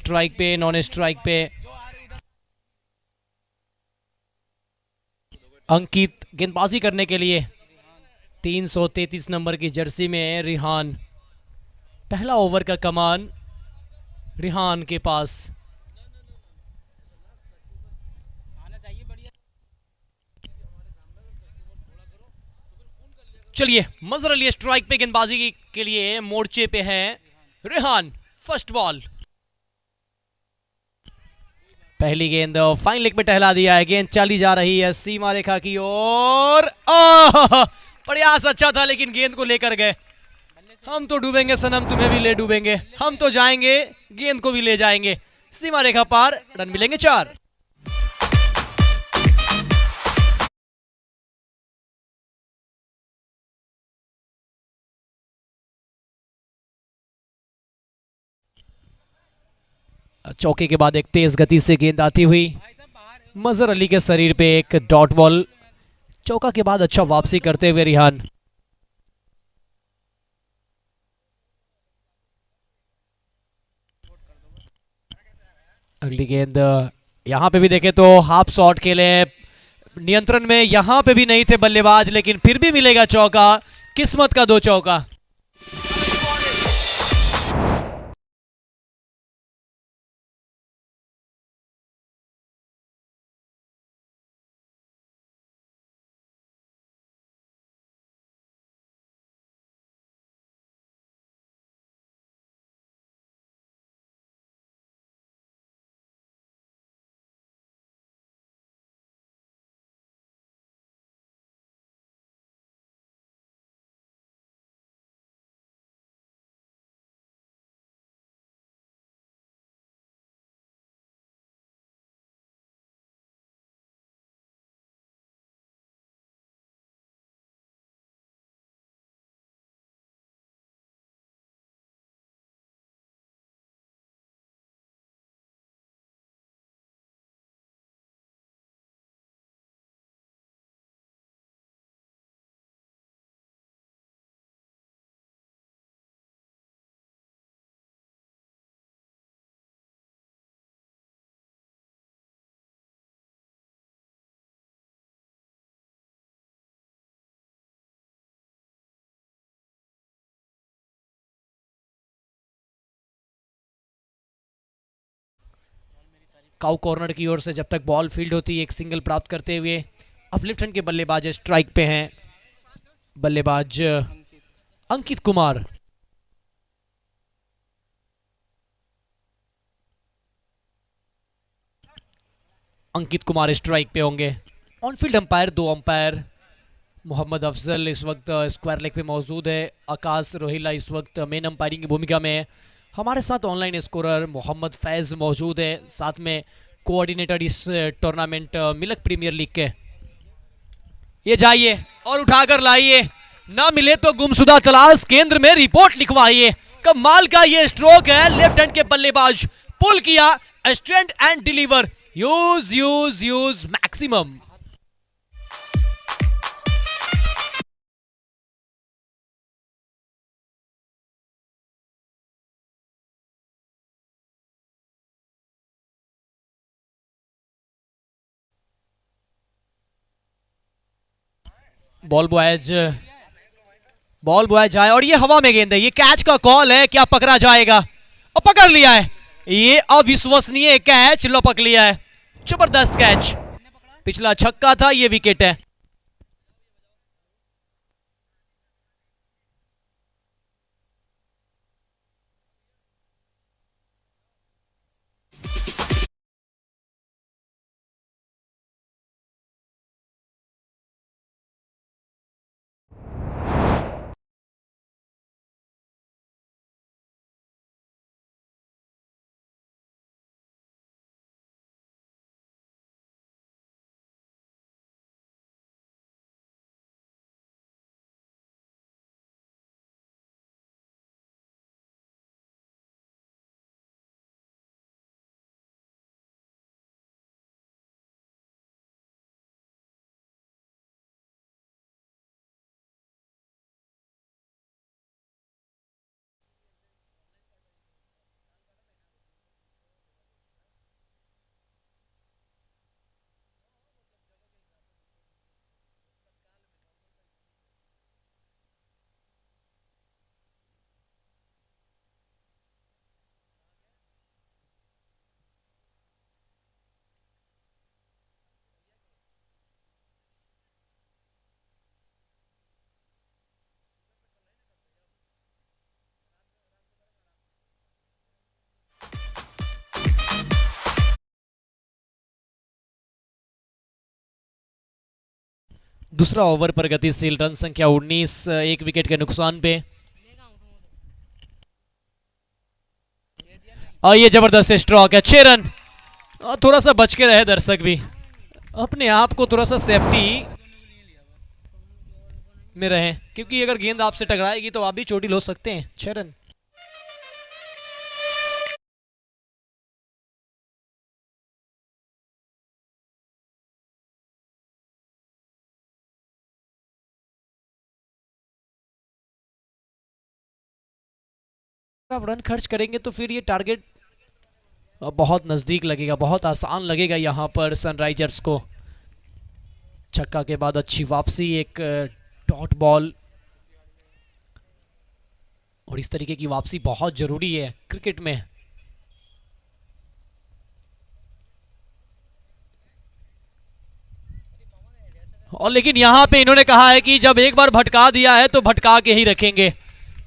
स्ट्राइक पे, नॉन स्ट्राइक पे। अंकित गेंदबाजी करने के लिए 333 नंबर की जर्सी में रिहान। पहला ओवर का कमान रिहान के पास। चलिए मजर अली स्ट्राइक पे गेंदबाजी के लिए मोर्चे पे हैं रेहान। फर्स्ट बॉल, पहली गेंद फाइन लेग पे टहला दिया है। गेंद चली जा रही है सीमा रेखा की ओर। प्रयास अच्छा था लेकिन गेंद को लेकर गए। हम तो डूबेंगे सनम, तुम्हें भी ले डूबेंगे। हम तो जाएंगे, गेंद को भी ले जाएंगे। सीमा रेखा पार, रन मिलेंगे 4। चौके के बाद एक तेज गति से गेंद आती हुई मजर अली के शरीर पे एक डॉट बॉल। चौका के बाद अच्छा वापसी करते हुए रिहान। अगली गेंद यहां पे भी देखे तो हाफ शॉट खेले, नियंत्रण में यहां पे भी नहीं थे बल्लेबाज, लेकिन फिर भी मिलेगा चौका। किस्मत का 2 चौका। काउ कॉर्नर की ओर से जब तक बॉल फील्ड होती है एक सिंगल प्राप्त करते हुए अपलिफ्ट हैंड के बल्लेबाज स्ट्राइक पे हैं। बल्लेबाज अंकित कुमार। अंकित कुमार स्ट्राइक पे होंगे। On field umpire 2 umpire. Mohammad Afzal इस वक्त स्क्वायर लेग पे मौजूद है। आकाश रोहिला इस वक्त मेन अंपायरिंग की भूमिका में है। हमारे साथ ऑनलाइन स्कोरर मोहम्मद फैज मौजूद है, साथ में कोऑर्डिनेटर इस टूर्नामेंट मिलक प्रीमियर लीग के। ये जाइए और उठाकर लाइए, ना मिले तो गुमशुदा तलाश केंद्र में रिपोर्ट लिखवाइए। कमाल का ये स्ट्रोक है, लेफ्ट हैंड के बल्लेबाज पुल किया, strength and deliver, use use use maximum. Ball boy जाए और ये हवा में गेंद है। ये कैच का कॉल है, क्या पकड़ा जाएगा? और पकड़ लिया है। ये अविश्वसनीय कैच लपक लिया है। जबरदस्त कैच, पिछला छक्का था, ये विकेट है। दूसरा ओवर पर गतिशील, रन संख्या 19, एक विकेट के नुकसान पे। और ये जबरदस्त स्ट्रोक है, 6 रन। थोड़ा सा बच के रहे दर्शक भी, अपने आप को थोड़ा सा सेफ्टी में रहे, क्योंकि अगर गेंद आपसे टकराएगी तो आप भी चोटिल हो सकते हैं। 6 रन। आप रन खर्च करेंगे तो फिर ये टारगेट बहुत नज़दीक लगेगा, बहुत आसान लगेगा यहाँ पर सनराइजर्स को। छक्का के बाद अच्छी वापसी, एक डॉट बॉल, और इस तरीके की वापसी बहुत ज़रूरी है क्रिकेट में। और लेकिन यहाँ पे इन्होंने कहा है कि जब एक बार भटका दिया है तो भटका के ही रखेंगे।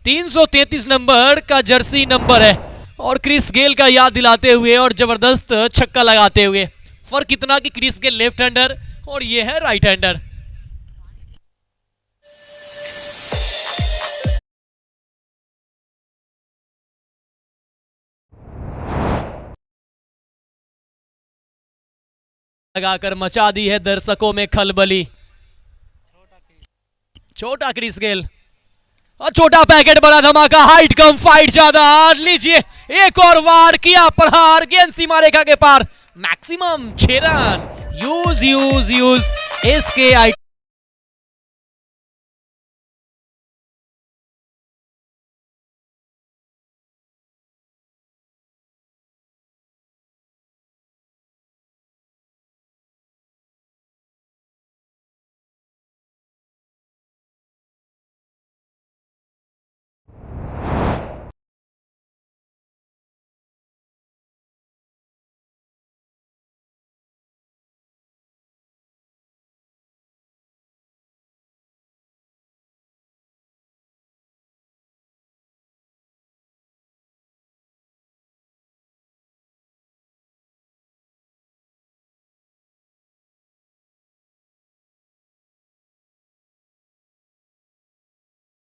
333 नंबर का जर्सी नंबर है, और क्रिस गेल का याद दिलाते हुए और जबरदस्त छक्का लगाते हुए। फर्क इतना कि क्रिस गेल लेफ्ट हैंडर और ये है राइट हैंडर। लगाकर मचा दी है दर्शकों में खलबली। छोटा क्रिस गेल और छोटा पैकेट, बड़ा धमाका, हाइट कम फाइट ज्यादा। लीजिए एक और वार किया प्रहार, गेंद सीमा रेखा के पार, maximum 6 run. Use use use इसके आई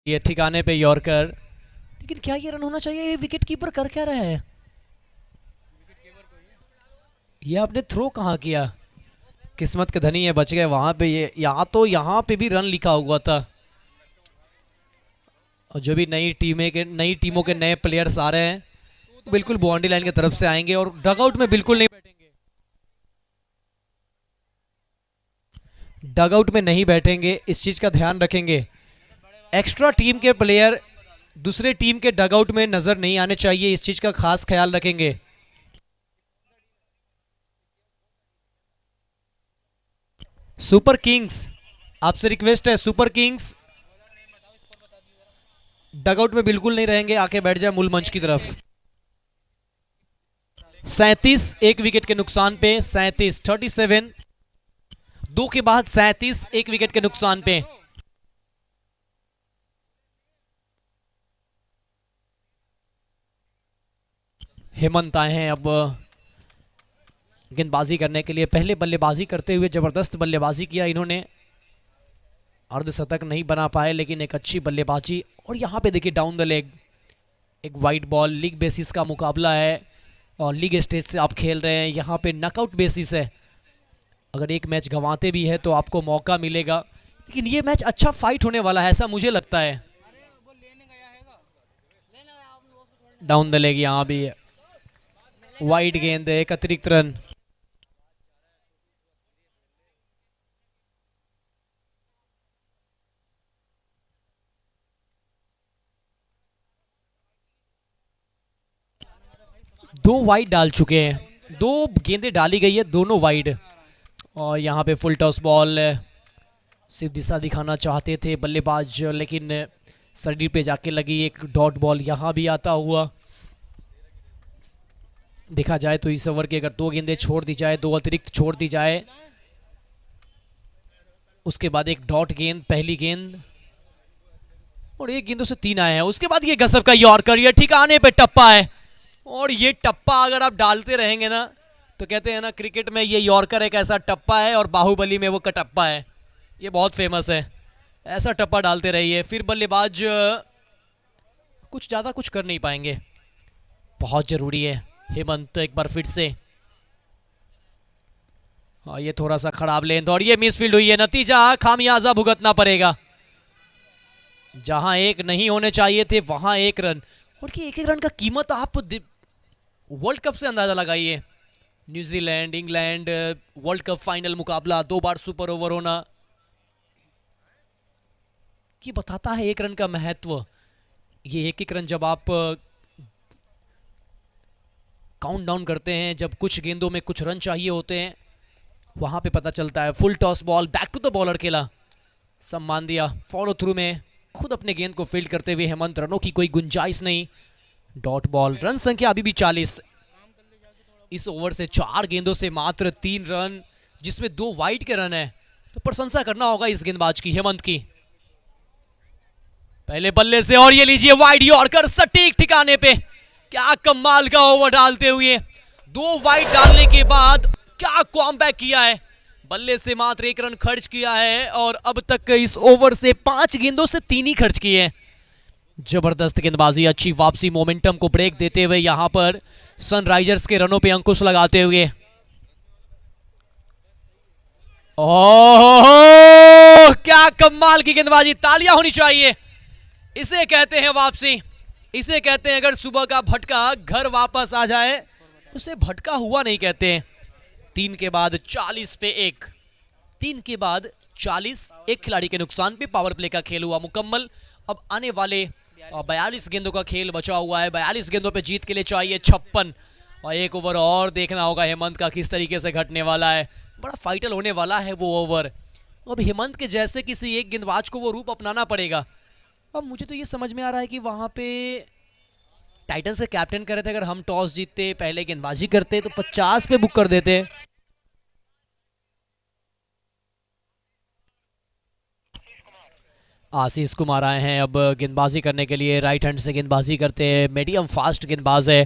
ये ठिकाने पे यॉर्कर, लेकिन क्या ये रन होना चाहिए? ये विकेट कीपर कर क्या रहे हैं? ये आपने थ्रो कहाँ किया? किस्मत के धनी है, बच गए वहां पे। ये यहाँ पे भी रन लिखा हुआ था। और जो भी नई टीमों के नए प्लेयर्स आ रहे हैं बिल्कुल बाउंड्री लाइन की तरफ से आएंगे और डगआउट में बिल्कुल नहीं बैठेंगे। डगआउट में नहीं बैठेंगे, इस चीज का ध्यान रखेंगे। एक्स्ट्रा टीम के प्लेयर दूसरे टीम के डगआउट में नजर नहीं आने चाहिए, इस चीज का खास ख्याल रखेंगे। सुपर किंग्स, आपसे रिक्वेस्ट है, सुपर किंग्स डगआउट में बिल्कुल नहीं रहेंगे, आके बैठ जाए मूल मंच की तरफ। 37, एक विकेट के नुकसान पे। 37 दो के बाद 37, एक विकेट के नुकसान पे। हेमंत आए हैं अब गेंदबाजी करने के लिए। पहले बल्लेबाजी करते हुए जबरदस्त बल्लेबाजी किया इन्होंने, अर्धशतक नहीं बना पाए लेकिन एक अच्छी बल्लेबाजी। और यहाँ पे देखिए डाउन द लेग, एक वाइड बॉल। लीग बेसिस का मुकाबला है और लीग स्टेज से आप खेल रहे हैं, यहाँ पे नॉकआउट बेसिस है। अगर एक मैच गंवाते भी है तो आपको मौका मिलेगा, लेकिन ये मैच अच्छा फाइट होने वाला है ऐसा मुझे लगता है। डाउन द लेग यहाँ भी है, वाइड गेंद, एक अतिरिक्त रन। दो वाइड डाल चुके हैं, दो गेंदें डाली गई है, दोनों वाइड। और यहाँ पे फुल टॉस बॉल, सिर्फ दिशा दिखाना चाहते थे बल्लेबाज, लेकिन शरीर पे जाके लगी। एक डॉट बॉल यहाँ भी आता हुआ। देखा जाए तो इस ओवर की अगर दो गेंदें छोड़ दी जाए, दो अतिरिक्त छोड़ दी जाए, उसके बाद एक डॉट गेंद, पहली गेंद, और एक गेंदों से 3 आए हैं। उसके बाद ये गजब का यॉर्कर, ये ठिकाने पे टप्पा है। और ये टप्पा अगर आप डालते रहेंगे ना, तो कहते हैं ना क्रिकेट में, ये यॉर्कर एक ऐसा टप्पा है और बाहुबली में वो कटप्पा है। ये बहुत फेमस है, ऐसा टप्पा डालते रहिए, फिर बल्लेबाज कुछ ज़्यादा कुछ कर नहीं पाएंगे। बहुत ज़रूरी है हेमंत एक बार फिर से। ये थोड़ा सा खराब लेंथ और ये मिसफील्ड हुई है, नतीजा खामियाजा भुगतना पड़ेगा। जहां एक नहीं होने चाहिए थे वहां एक रन, और कि एक एक रन का कीमत आप वर्ल्ड कप से अंदाजा लगाइए। New Zealand England world cup final मुकाबला, 2 बार सुपर ओवर होना, कि बताता है एक रन का महत्व। ये एक एक रन जब आप काउंट डाउन करते हैं, जब कुछ गेंदों में कुछ रन चाहिए होते हैं, वहां पे पता चलता है। Full toss ball, back to the bowler खेला, सम्मान दिया। फॉलो थ्रू में खुद अपने गेंद को फील्ड करते हुए हेमंत, रनों की कोई गुंजाइश नहीं। डॉट बॉल, रन संख्या अभी भी 40। इस ओवर से 4 गेंदों से मात्र 3 रन, जिसमें 2 वाइड के रन है, तो प्रशंसा करना होगा इस गेंदबाज की, हेमंत की। पहले बल्ले से और ये लीजिए वाइड यॉर्कर, सटीक ठिकाने पे। क्या कमाल का ओवर डालते हुए 2 वाइड डालने के बाद क्या कॉमबैक किया है। बल्ले से मात्र 1 रन खर्च किया है और अब तक इस ओवर से 5 गेंदों से 3 ही खर्च किए हैं। जबरदस्त गेंदबाजी, अच्छी वापसी, मोमेंटम को ब्रेक देते हुए यहां पर सनराइजर्स के रनों पे अंकुश लगाते हुए। ओह क्या कमाल की गेंदबाजी, तालियां होनी चाहिए। इसे कहते हैं वापसी, इसे कहते हैं अगर सुबह का भटका घर वापस आ जाए उसे भटका हुआ नहीं कहते हैं। 3 के बाद 40 पे 1, 3 के बाद 40, एक खिलाड़ी के नुकसान पे पावर प्ले का खेल हुआ मुकम्मल। अब आने वाले 42 गेंदों का खेल बचा हुआ है। 42 गेंदों पे जीत के लिए चाहिए 56, और 1 ओवर और देखना होगा हेमंत का किस तरीके से घटने वाला है। बड़ा फाइटल होने वाला है वो ओवर। अब हेमंत के जैसे किसी एक गेंदबाज को वो रूप अपनाना पड़ेगा। अब मुझे तो ये समझ में आ रहा है कि वहां पे टाइटन से कैप्टन कर रहे थे, अगर हम टॉस जीतते पहले गेंदबाजी करते तो 50 पे बुक कर देते। आशीष कुमार आए हैं अब गेंदबाजी करने के लिए, राइट हैंड से गेंदबाजी करते हैं, मीडियम फास्ट गेंदबाज है।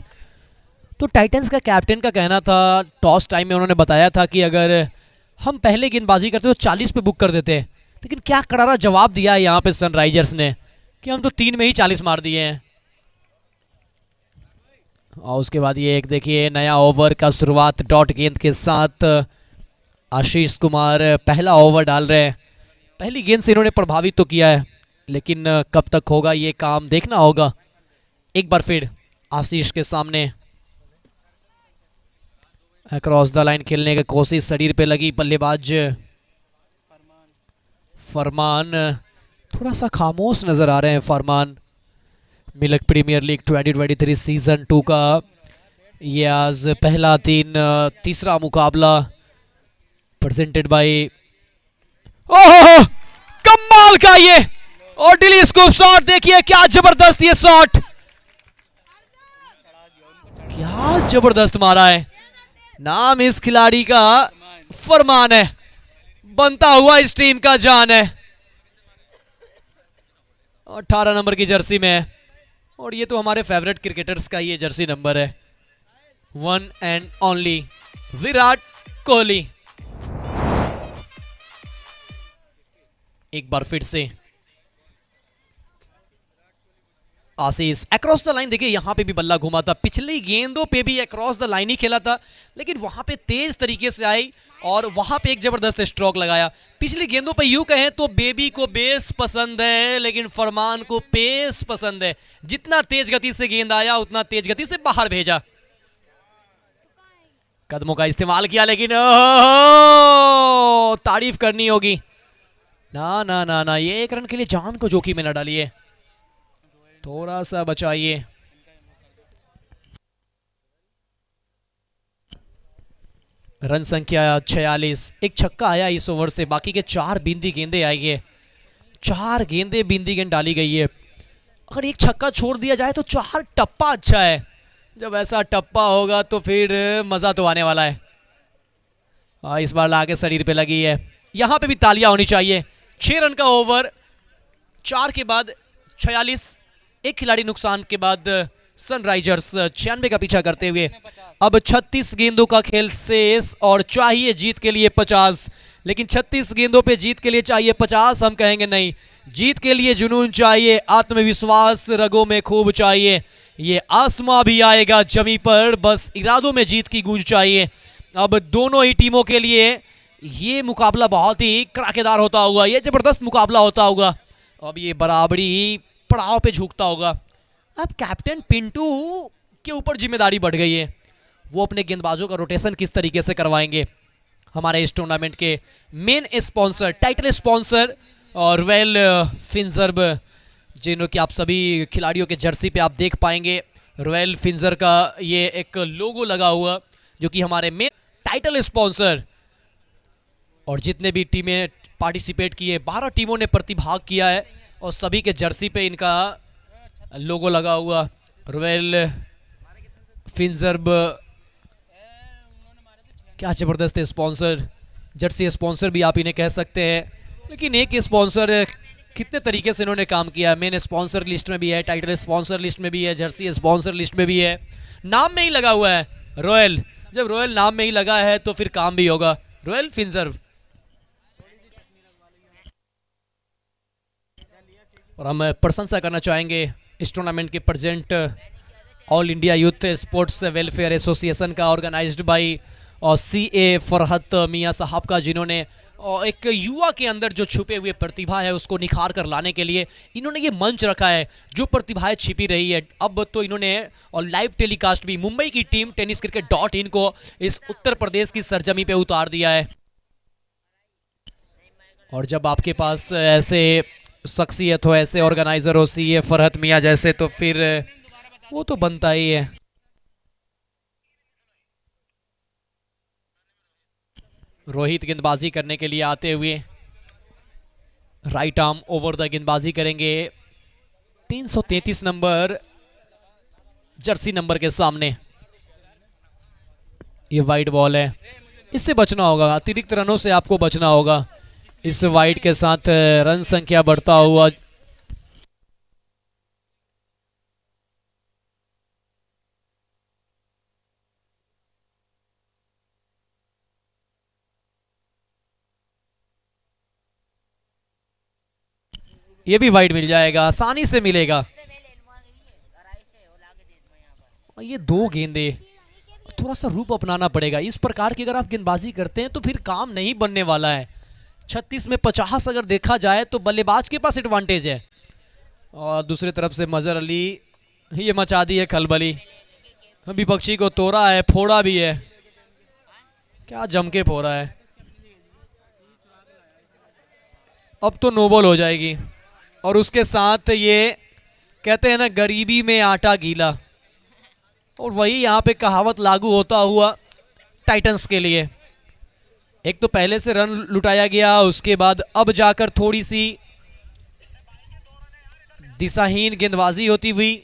तो टाइटंस का कैप्टन का कहना था, टॉस टाइम में उन्होंने बताया था कि अगर हम पहले गेंदबाजी करते तो 40 पे बुक कर देते, लेकिन क्या करारा जवाब दिया है यहाँ पे सनराइजर्स ने कि हम तो 3 में ही 40 मार दिए हैं। और उसके बाद ये एक देखिए नया ओवर का शुरुआत डॉट गेंद के साथ। आशीष कुमार पहला ओवर डाल रहे हैं, पहली गेंद से इन्होंने प्रभावित तो किया है, लेकिन कब तक होगा ये काम देखना होगा। एक बार फिर आशीष के सामने क्रॉस द लाइन खेलने की कोशिश, शरीर पे लगी। बल्लेबाज फरमान थोड़ा सा खामोश नजर आ रहे हैं। फरमान मिल्क प्रीमियर लीग 2023 सीजन 2 का ये आज पहला दिन, तीसरा मुकाबला प्रेजेंटेड बाय। ओह कमाल का ये और डिली स्कूप शॉट, देखिए क्या जबरदस्त ये शॉट, क्या जबरदस्त मारा है। नाम इस खिलाड़ी का फरमान है, बनता हुआ इस टीम का जान है। 18 नंबर की जर्सी में है, और ये तो हमारे फेवरेट क्रिकेटर्स का ये जर्सी नंबर है, 1 एंड ओनली विराट कोहली। एक बार फिर से आशीष अक्रॉस द लाइन, देखिए यहां पे भी बल्ला घुमा था, पिछली गेंदों पे भी अक्रॉस द लाइन ही खेला था, लेकिन वहां पे तेज तरीके से आई और वहां पे एक जबरदस्त स्ट्रोक लगाया। पिछली गेंदों पे यूं कहें तो बेबी को बेस पसंद है, लेकिन फरमान को पेस पसंद है। जितना तेज गति से गेंद आया उतना तेज गति से बाहर भेजा, कदमों का इस्तेमाल किया, लेकिन तारीफ करनी होगी। ना ना ना ना, ये 1 रन के लिए जान को जोखिम में न डालिए, थोड़ा सा बचाइए। रन संख्या 46, एक छक्का आया इस ओवर से, बाकी के 4 बिंदी गेंदे आई है, 4 गेंदे बिंदी गेंद डाली गई है। अगर एक छक्का छोड़ दिया जाए तो 4 टप्पा अच्छा है, जब ऐसा टप्पा होगा तो फिर मजा तो आने वाला है। इस बार लाके शरीर पे लगी है, यहां पे भी तालियां होनी चाहिए। 6 रन का ओवर, 4 के बाद 46, एक खिलाड़ी नुकसान के बाद सनराइजर्स 96 का पीछा करते हुए। अब 36 गेंदों का खेल शेष और चाहिए जीत के लिए 50, लेकिन 36 गेंदों पे जीत के लिए चाहिए 50। हम कहेंगे नहीं, जीत के लिए जुनून चाहिए, आत्मविश्वास रगों में खूब चाहिए। ये आसमां भी आएगा जमी पर, बस इरादों में जीत की गूंज चाहिए। अब दोनों ही टीमों के लिए ये मुकाबला बहुत ही कड़ाकेदार होता होगा, ये जबरदस्त मुकाबला होता होगा। अब ये बराबरी पड़ाव पे झुकता होगा। अब कैप्टन पिंटू के ऊपर जिम्मेदारी बढ़ गई है, वो अपने गेंदबाजों का रोटेशन किस तरीके से करवाएंगे। हमारे इस टूर्नामेंट के मेन स्पॉन्सर, टाइटल स्पॉन्सर और रॉयल फिनजर्ब, जिन्हों की आप सभी खिलाड़ियों के जर्सी पे आप देख पाएंगे रॉयल फिनजर का ये एक लोगो लगा हुआ, जो कि हमारे मेन टाइटल स्पॉन्सर। और जितने भी टीमें पार्टिसिपेट किए, 12 टीमों ने प्रतिभाग किया है और सभी के जर्सी पे इनका लोगो लगा हुआ, रॉयल फिनजर्ब। क्या जबरदस्त स्पॉन्सर, जर्सी स्पॉन्सर भी आप इन्हें कह सकते हैं। लेकिन एक स्पॉन्सर कितने तरीके से इन्होंने काम किया, मेन स्पॉन्सर लिस्ट में भी है, टाइटल स्पॉन्सर लिस्ट में भी है, जर्सी स्पॉन्सर लिस्ट में भी है, नाम में ही लगा हुआ है रॉयल। जब रॉयल नाम में ही लगा है तो फिर काम भी होगा, रॉयल फिनजर्व। और हम प्रशंसा करना चाहेंगे इस टूर्नामेंट के present all India youth sports welfare association का, ऑर्गेनाइज्ड बाय और CA फरहत मियाँ साहब का, जिन्होंने एक युवा के अंदर जो छुपे हुए प्रतिभा है उसको निखार कर लाने के लिए इन्होंने ये मंच रखा है। जो प्रतिभाएं छिपी रही है, अब तो इन्होंने और लाइव टेलीकास्ट भी मुंबई की टीम tenniscricket.in को इस उत्तर प्रदेश की सरजमी पे उतार दिया है। और जब आपके पास ऐसे शख्सियत हो, ऐसे ऑर्गेनाइजर हो CA फरहत मियाँ जैसे, तो फिर वो तो बनता ही है। रोहित गेंदबाजी करने के लिए आते हुए राइट आर्म ओवर द गेंदबाजी करेंगे 333 नंबर जर्सी नंबर के सामने। ये वाइड बॉल है, इससे बचना होगा, अतिरिक्त रनों से आपको बचना होगा। इस वाइड के साथ रन संख्या बढ़ता हुआ ये भी वाइड मिल जाएगा, आसानी से मिलेगा। ये 2 गेंदे, थोड़ा सा रूप अपनाना पड़ेगा। इस प्रकार की अगर आप गेंदबाजी करते हैं तो फिर काम नहीं बनने वाला है। 36 में 50 अगर देखा जाए तो बल्लेबाज के पास एडवांटेज है। और दूसरी तरफ से मजहर अली, ये मचा दी है खलबली, विपक्षी को तोड़ा है, फोड़ा भी है, क्या जम के फोड़ा है। अब तो नो बॉल हो जाएगी और उसके साथ ये कहते हैं ना, गरीबी में आटा गीला, और वही यहाँ पे कहावत लागू होता हुआ टाइटंस के लिए। एक तो पहले से रन लुटाया गया, उसके बाद अब जाकर थोड़ी सी दिशाहीन गेंदबाजी होती हुई।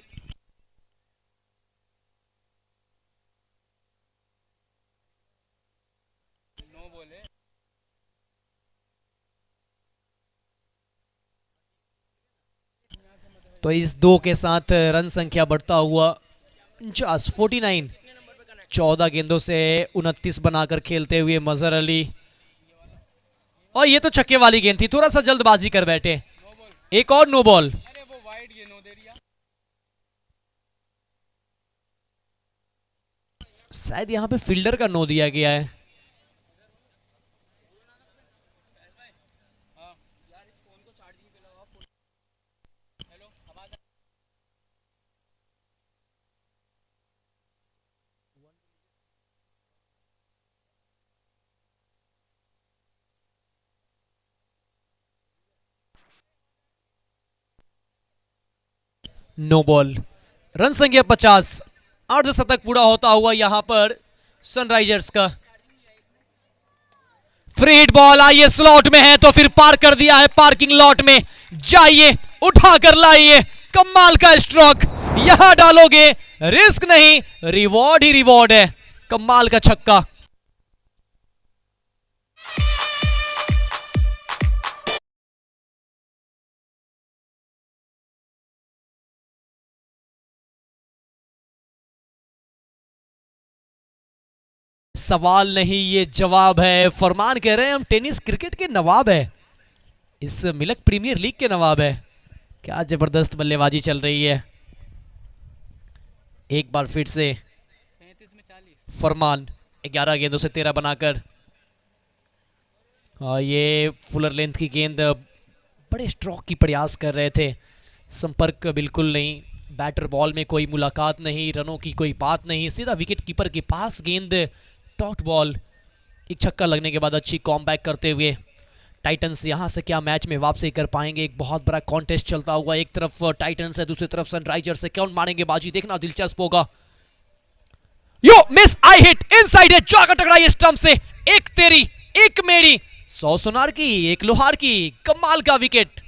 तो इस 2 के साथ रन संख्या बढ़ता हुआ 49, 14 गेंदों से 29 बनाकर खेलते हुए मजहर अली। और ये तो छक्के वाली गेंद थी, थोड़ा सा जल्दबाजी कर बैठे। एक और नो बॉल। शायद यहां पे फील्डर का नो दिया गया है। नो बॉल, रन संख्या 50, अर्धशतक पूरा होता हुआ यहां पर सनराइजर्स का। फ्री हिट बॉल, आइए स्लॉट में है तो फिर पार कर दिया है, पार्किंग लॉट में जाइए, उठा कर लाइए, कमाल का स्ट्रोक, यहां डालोगे रिस्क नहीं, रिवॉर्ड ही रिवॉर्ड है। कमाल का छक्का। सवाल नहीं ये जवाब है। फरमान कह रहे हैं हम टेनिस क्रिकेट के नवाब है, इस मिल्क प्रीमियर लीग के नवाब है। क्या जबरदस्त बल्लेबाजी चल रही है। एक बार फिर से फरमान 11 गेंदों से 13 बनाकर, और ये फुलर लेंथ की गेंद, बड़े स्ट्रोक की प्रयास कर रहे थे, संपर्क बिल्कुल नहीं, बैटर बॉल में कोई मुलाकात नहीं, रनों की कोई बात नहीं, सीधा विकेट कीपर के पास गेंद, डॉट बॉल। एक छक्का लगने के बाद अच्छी कॉमबैक करते हुए टाइटंस यहाँ से क्या मैच में वापसी कर पाएंगे। एक बहुत बड़ा कॉन्टेस्ट चलता हुआ, एक तरफ टाइटंस है, दूसरी तरफ सनराइजर्स है, कौन मारेंगे बाजी, देखना दिलचस्प होगा। यो मिस, आई हिट इनसाइड है, जाकर टकराई स्टंप से, एक तेरी एक मेरी, 100 सोनार की एक लोहार की, कमाल का विकेट।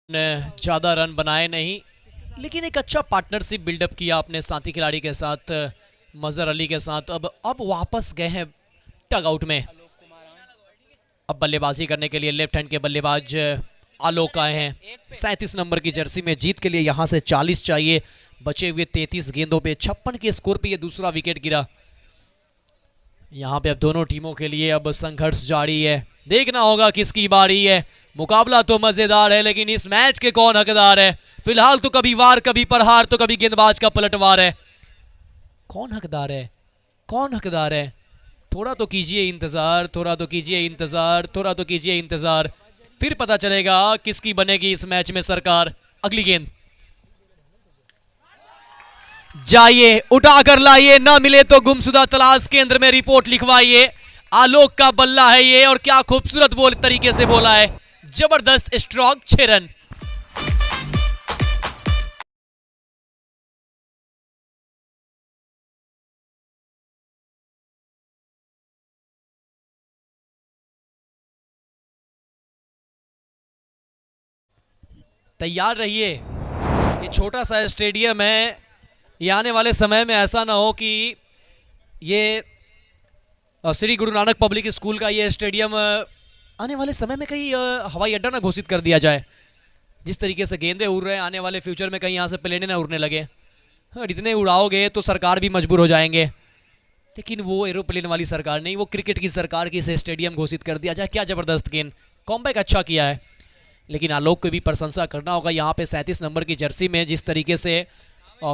ज्यादा रन बनाए नहीं, लेकिन एक अच्छा पार्टनरशिप बिल्डअप किया अपने साथी खिलाड़ी के साथ, मजहर अली के साथ। अब वापस गए हैं टग आउट में। अब बल्लेबाजी करने के लिए लेफ्ट हैंड के बल्लेबाज आलोक आए हैं, 37 नंबर की जर्सी में। जीत के लिए यहां से 40 चाहिए, बचे हुए 33 गेंदों पे 56 के स्कोर पे ये दूसरा विकेट गिरा। यहां पे अब दोनों टीमों के लिए अब संघर्ष जारी है, देखना होगा किसकी बारी है। मुकाबला तो मजेदार है, लेकिन इस मैच के कौन हकदार है। फिलहाल तो कभी वार कभी प्रहार, तो कभी गेंदबाज का पलटवार है। कौन हकदार है, कौन हकदार है? थोड़ा तो कीजिए इंतजार, थोड़ा तो कीजिए इंतजार, थोड़ा तो कीजिए इंतजार, फिर पता चलेगा किसकी बनेगी इस मैच में सरकार। अगली गेंद जाइए, उठा कर लाइए, ना मिले तो गुमशुदा तलाश केंद्र में रिपोर्ट लिखवाइए। आलोक का बल्ला है ये, और क्या खूबसूरत बोल तरीके से बोला है, जबरदस्त स्ट्रोक, 6 रन। तैयार रहिए, ये छोटा सा स्टेडियम है, ये आने वाले समय में ऐसा ना हो कि ये श्री गुरु नानक पब्लिक स्कूल का ये स्टेडियम आने वाले समय में कहीं हवाई अड्डा ना घोषित कर दिया जाए। जिस तरीके से गेंदे उड़ रहे हैं, आने वाले फ्यूचर में कहीं यहाँ से प्लेनें ना उड़ने लगे। हाँ, इतने उड़ाओगे तो सरकार भी मजबूर हो जाएंगे, लेकिन वो एरोप्लेन वाली सरकार नहीं, वो क्रिकेट की सरकार की, इसे स्टेडियम घोषित कर दिया जाए। क्या जबरदस्त गेंद, कॉमबैक अच्छा किया है, लेकिन आलोक को भी प्रशंसा करना होगा यहाँ पे 37 नंबर की जर्सी में जिस तरीके से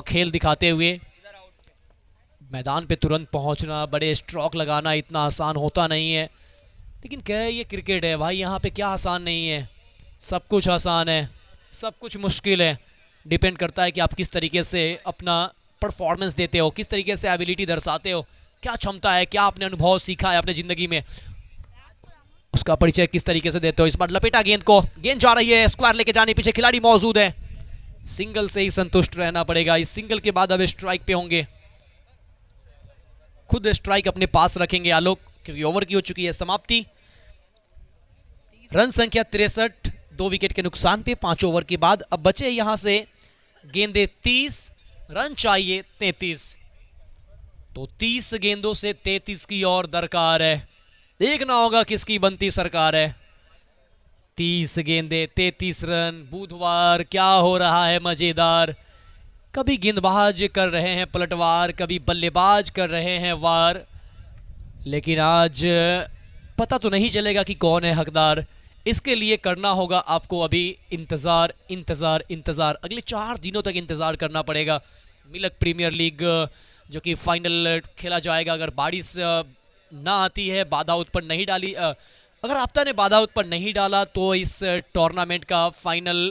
खेल दिखाते हुए मैदान पे तुरंत पहुंचना, बड़े स्ट्रोक लगाना इतना आसान होता नहीं है। लेकिन क्या है, ये क्रिकेट है भाई, यहाँ पे क्या आसान नहीं है, सब कुछ आसान है, सब कुछ मुश्किल है। डिपेंड करता है कि आप किस तरीके से अपना परफॉर्मेंस देते हो, किस तरीके से एबिलिटी दर्शाते हो, क्या क्षमता है, क्या आपने अनुभव सीखा है अपने ज़िंदगी में, उसका परिचय किस तरीके से देते हो। इस बार लपेटा गेंद को, गेंद जा रही है स्क्वायर लेके जाने, पीछे खिलाड़ी मौजूद है, सिंगल से ही संतुष्ट रहना पड़ेगा। इस सिंगल के बाद अब स्ट्राइक पे होंगे, खुद स्ट्राइक अपने पास रखेंगे आलोक, क्योंकि ओवर की हो चुकी है समाप्ति। रन संख्या 63, 2 विकेट के नुकसान पे 5 ओवर के बाद। अब बचे यहां से गेंदे 30, रन चाहिए 33, तो 30 गेंदों से 33 की और दरकार है, देखना होगा किसकी बनती सरकार है। 30 गेंदे 33 रन, बुधवार क्या हो रहा है मजेदार, कभी गेंदबाज कर रहे हैं पलटवार, कभी बल्लेबाज कर रहे हैं वार, लेकिन आज पता तो नहीं चलेगा कि कौन है हकदार। इसके लिए करना होगा आपको अभी इंतज़ार, इंतज़ार, इंतज़ार, अगले 4 दिनों तक इंतज़ार करना पड़ेगा। मिल्क प्रीमियर लीग जो कि फाइनल खेला जाएगा, अगर बारिश ना आती है, बाधा उत्पन्न नहीं डाली, अगर आपदा ने बाधा उत्पन्न नहीं डाला, तो इस टूर्नामेंट का फाइनल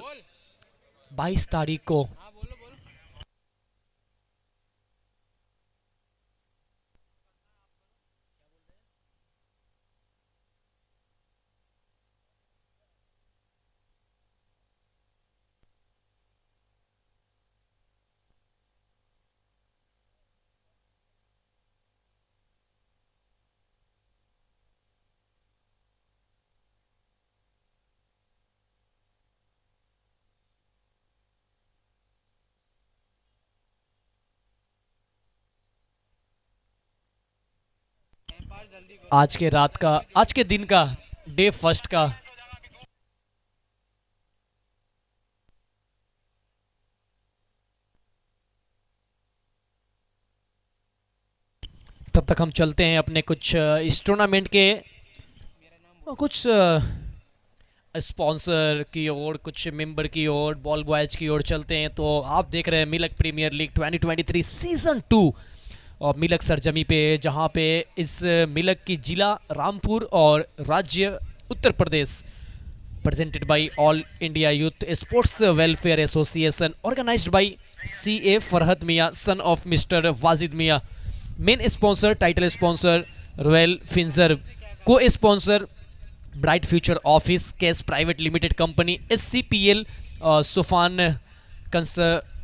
22 तारीख को आज के रात का, आज के दिन का, डे फर्स्ट का। तब तक हम चलते हैं अपने कुछ इस टूर्नामेंट के कुछ स्पॉन्सर की ओर, कुछ मेंबर की ओर, बॉल बॉयज की ओर चलते हैं। तो आप देख रहे हैं मिलक प्रीमियर लीग 2023 सीजन 2 और मिलक सरजमी पे, जहां पे इस मिलक की जिला रामपुर और राज्य Uttar Pradesh presented by All India Youth Sports Welfare Association, organized by C.A. Farhat Mia, son of Mr. Wazid Mia. Main sponsor, title sponsor, Royal Finzer. Co-sponsor, Bright Future Office, Cash Private Limited Company, SCPL, Sufan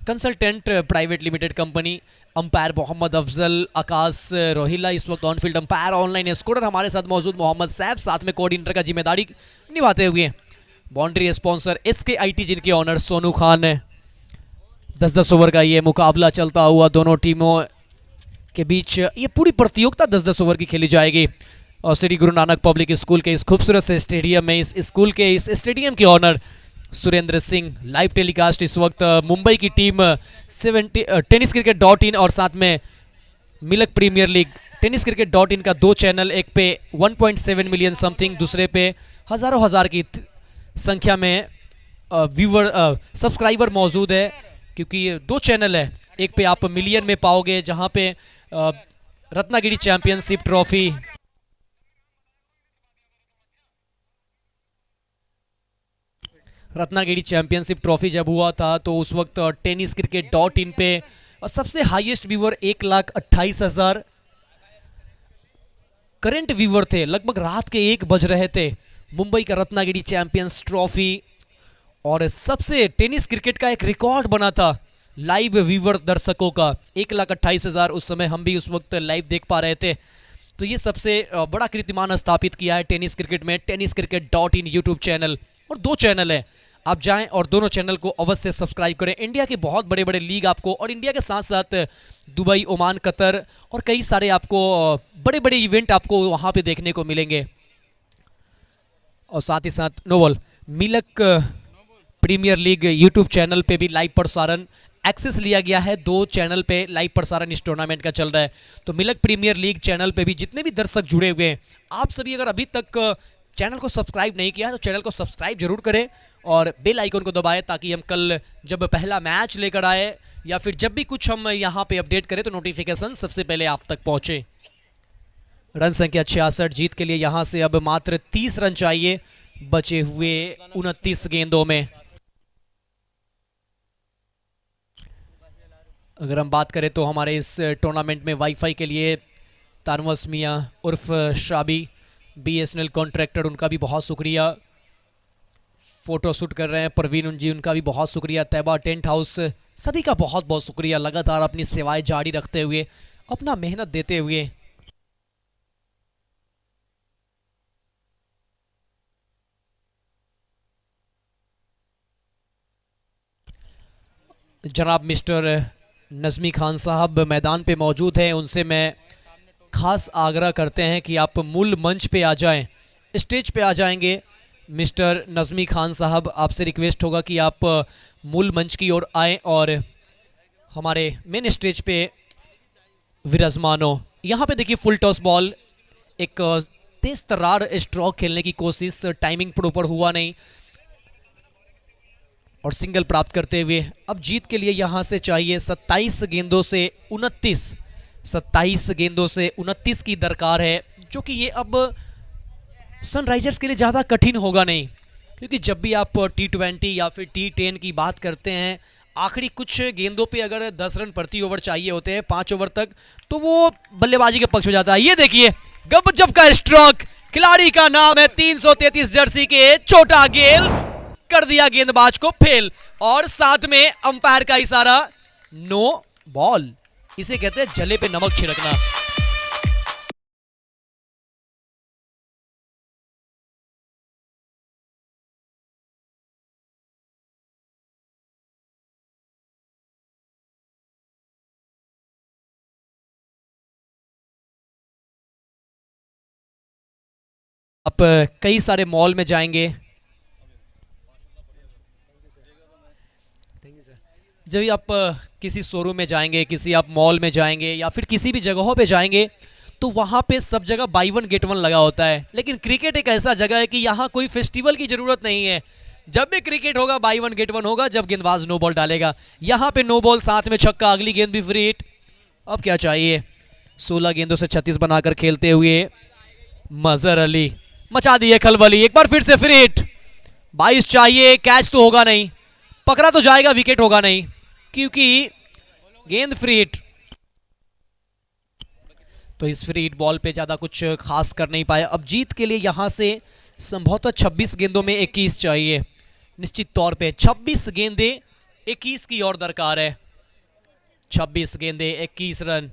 consultant private limited company. Umpire Mohammad Afzal, Akash Rohila इस वक्त on field umpire. Online scorer हमारे साथ मौजूद मोहम्मद सैफ, साथ में coordinator का जिम्मेदारी निभाते हुए। बाउंड्री स्पॉन्सर SKIT, जिनके ऑनर सोनू खान है। 10-10 ओवर का ये मुकाबला चलता हुआ दोनों टीमों के बीच। ये पूरी प्रतियोगिता 10-10 ओवर की खेली जाएगी और श्री गुरु नानक पब्लिक स्कूल के इस खूबसूरत से स्टेडियम में, इस स्कूल के इस स्टेडियम के owner Surendra Singh. Live telecast इस वक्त मुंबई की टीम टेनिस क्रिकेट .in और साथ में Milak premier league tennis cricket .in का 2 चैनल, एक पे 1.7 मिलियन समथिंग, दूसरे पे हजारों हजार की संख्या में व्यूवर सब्सक्राइबर मौजूद है, क्योंकि 2 चैनल है। एक पे आप मिलियन में पाओगे, जहां पे Ratnagiri championship trophy, Ratnagiri championship trophy जब हुआ था तो उस वक्त टेनिस क्रिकेट .in पे सबसे हाईएस्ट व्यूवर 1,28,000 करंट व्यूवर थे। लगभग रात के 1 बज रहे थे। मुंबई का रत्नागिरी चैंपियंस ट्रॉफी और सबसे टेनिस क्रिकेट का एक रिकॉर्ड बना था लाइव व्यूवर दर्शकों का, 1,28,000। उस समय हम भी उस वक्त लाइव देख पा रहे थे। तो ये सबसे बड़ा कीर्तिमान स्थापित किया है टेनिस क्रिकेट में, tennis cricket .in YouTube channel. और 2 चैनल है, आप जाएं और दोनों चैनल को अवश्य सब्सक्राइब करें। इंडिया के बहुत बड़े बड़े लीग आपको, और इंडिया के साथ साथ दुबई, ओमान, कतर और कई सारे आपको बड़े बड़े इवेंट आपको वहाँ पे देखने को मिलेंगे। और साथ ही साथ नोबल मिलक प्रीमियर लीग यूट्यूब चैनल पे भी लाइव प्रसारण एक्सेस लिया गया है। 2 चैनल पे लाइव प्रसारण इस टूर्नामेंट का चल रहा है। तो मिलक प्रीमियर लीग चैनल पे भी जितने भी दर्शक जुड़े हुए हैं, आप सभी अगर अभी तक चैनल को सब्सक्राइब नहीं किया तो चैनल को सब्सक्राइब जरूर करें और बेल आइकन को दबाएं, ताकि हम कल जब पहला मैच लेकर आए या फिर जब भी कुछ हम यहाँ पे अपडेट करें तो नोटिफिकेशन सबसे पहले आप तक पहुंचे। रन संख्या 66, जीत के लिए यहाँ से अब मात्र 30 रन चाहिए बचे हुए 29 गेंदों में। अगर हम बात करें तो हमारे इस टूर्नामेंट में वाईफाई के लिए तानवस मियाँ उर्फ शाबी, BSNL कॉन्ट्रैक्टर, उनका भी बहुत शुक्रिया। फोटो शूट कर रहे हैं परवीन जी, उनका भी बहुत शुक्रिया। तैबा टेंट हाउस, सभी का बहुत बहुत शुक्रिया, लगातार अपनी सेवाएं जारी रखते हुए, अपना मेहनत देते हुए। जनाब मिस्टर नज़मी खान साहब मैदान पे मौजूद हैं, उनसे मैं खास आग्रह करते हैं कि आप मूल मंच पे आ जाएं, स्टेज पे आ जाएंगे। मिस्टर नज़मी खान साहब, आपसे रिक्वेस्ट होगा कि आप मूल मंच की ओर आएँ और हमारे मेन स्टेज पे विराजमान हो। यहाँ पे देखिए फुल टॉस बॉल, एक तेज तर्रार स्ट्रोक खेलने की कोशिश, टाइमिंग प्रॉपर हुआ नहीं और सिंगल प्राप्त करते हुए अब जीत के लिए यहाँ से चाहिए 27 गेंदों से 29, 27 गेंदों से 29 की दरकार है, जो कि ये अब सनराइजर्स के लिए ज़्यादा कठिन होगा नहीं, क्योंकि जब भी आप T20 या फिर T10 की बात करते हैं, आखिरी कुछ गेंदों पे अगर 10 रन प्रति ओवर चाहिए होते हैं 5 ओवर तक, तो वो बल्लेबाजी के पक्ष में जाता है। ये देखिए गजब का स्ट्रोक, खिलाड़ी का नाम है 333 जर्सी के छोटा गेल, कर दिया गेंदबाज को फेल और साथ में अंपायर का इशारा, नो बॉल। इसे कहते हैं जले पे नमक छिड़कना। आप कई सारे मॉल में जाएंगे, जब भी आप किसी शोरूम में जाएंगे, किसी आप मॉल में जाएंगे या फिर किसी भी जगहों पे जाएंगे तो वहाँ पे सब जगह बाई वन गेट वन लगा होता है। लेकिन क्रिकेट एक ऐसा जगह है कि यहाँ कोई फेस्टिवल की ज़रूरत नहीं है। जब भी क्रिकेट होगा बाई वन गेट वन होगा, जब गेंदबाज नो बॉल डालेगा। यहाँ पे नो बॉल, साथ में छक्का, अगली गेंद भी फ्री हिट। अब क्या चाहिए? 16 गेंदों से 36 बनाकर खेलते हुए मजहर अली मचा दिए खलबली। एक बार फिर से फ्री हिट। 22 चाहिए, कैच तो होगा नहीं, पकड़ा तो जाएगा, विकेट होगा नहीं क्योंकि गेंद फ्री हिट। तो इस फ्री हिट बॉल पे ज़्यादा कुछ खास कर नहीं पाया। अब जीत के लिए यहाँ से संभवतः 26 गेंदों में 21 चाहिए। निश्चित तौर पे 26 गेंदे 21 की और दरकार है। 26 गेंदे 21 रन।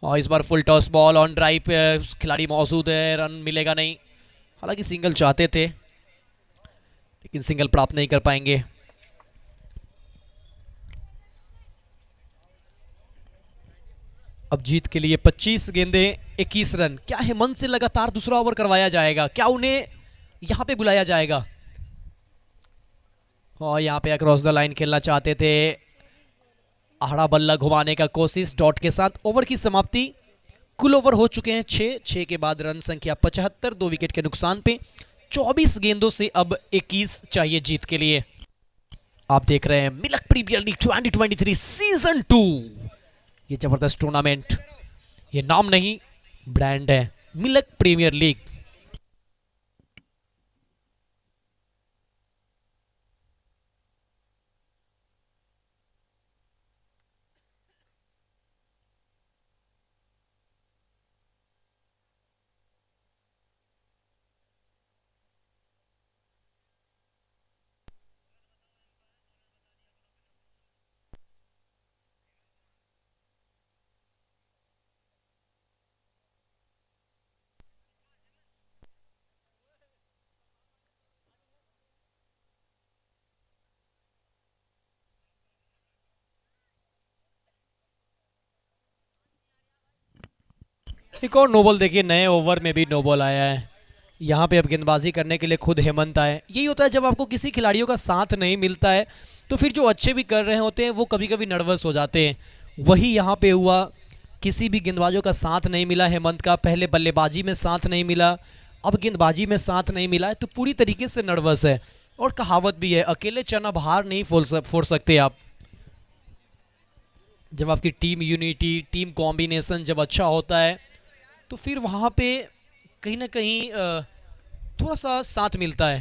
और इस बार full toss ball on drive पे खिलाड़ी मौजूद है, रन मिलेगा नहीं। हालांकि सिंगल चाहते थे लेकिन सिंगल प्राप्त नहीं कर पाएंगे। अब जीत के लिए 25 गेंदे 21 रन। क्या हेमंत से लगातार दूसरा ओवर करवाया जाएगा? क्या उन्हें यहां पे बुलाया जाएगा? और यहां पे अक्रॉस द लाइन खेलना चाहते थे। आहड़ा बल्ला घुमाने का कोशिश डॉट के साथ। ओवर की समाप्ति। कुल ओवर हो चुके हैं 6 के बाद रन संख्या 75, 2 विकेट के नुकसान पे। 24 गेंदों से अब 21 चाहिए जीत के लिए। आप देख रहे हैं मिल्क प्रीमियर लीग 2023 सीजन 2। ये जबरदस्त टूर्नामेंट, ये नाम नहीं ब्रांड है, मिल्क प्रीमियर लीग। एक और नो बॉल देखिए, नए ओवर में भी नो बॉल आया है। यहाँ पे अब गेंदबाजी करने के लिए खुद हेमंत आए। यही होता है जब आपको किसी खिलाड़ियों का साथ नहीं मिलता है तो फिर जो अच्छे भी कर रहे होते हैं वो कभी कभी नर्वस हो जाते हैं। वही यहाँ पे हुआ, किसी भी गेंदबाजों का साथ नहीं मिला हेमंत का। पहले बल्लेबाजी में साथ नहीं मिला, अब गेंदबाजी में साथ नहीं मिला है तो पूरी तरीके से नर्वस है। और कहावत भी है, अकेले चना बाहर नहीं फोड़ सकते आप। जब आपकी टीम यूनिटी, टीम कॉम्बिनेशन जब अच्छा होता है तो फिर वहाँ पे कहीं ना कहीं थोड़ा सा साथ मिलता है।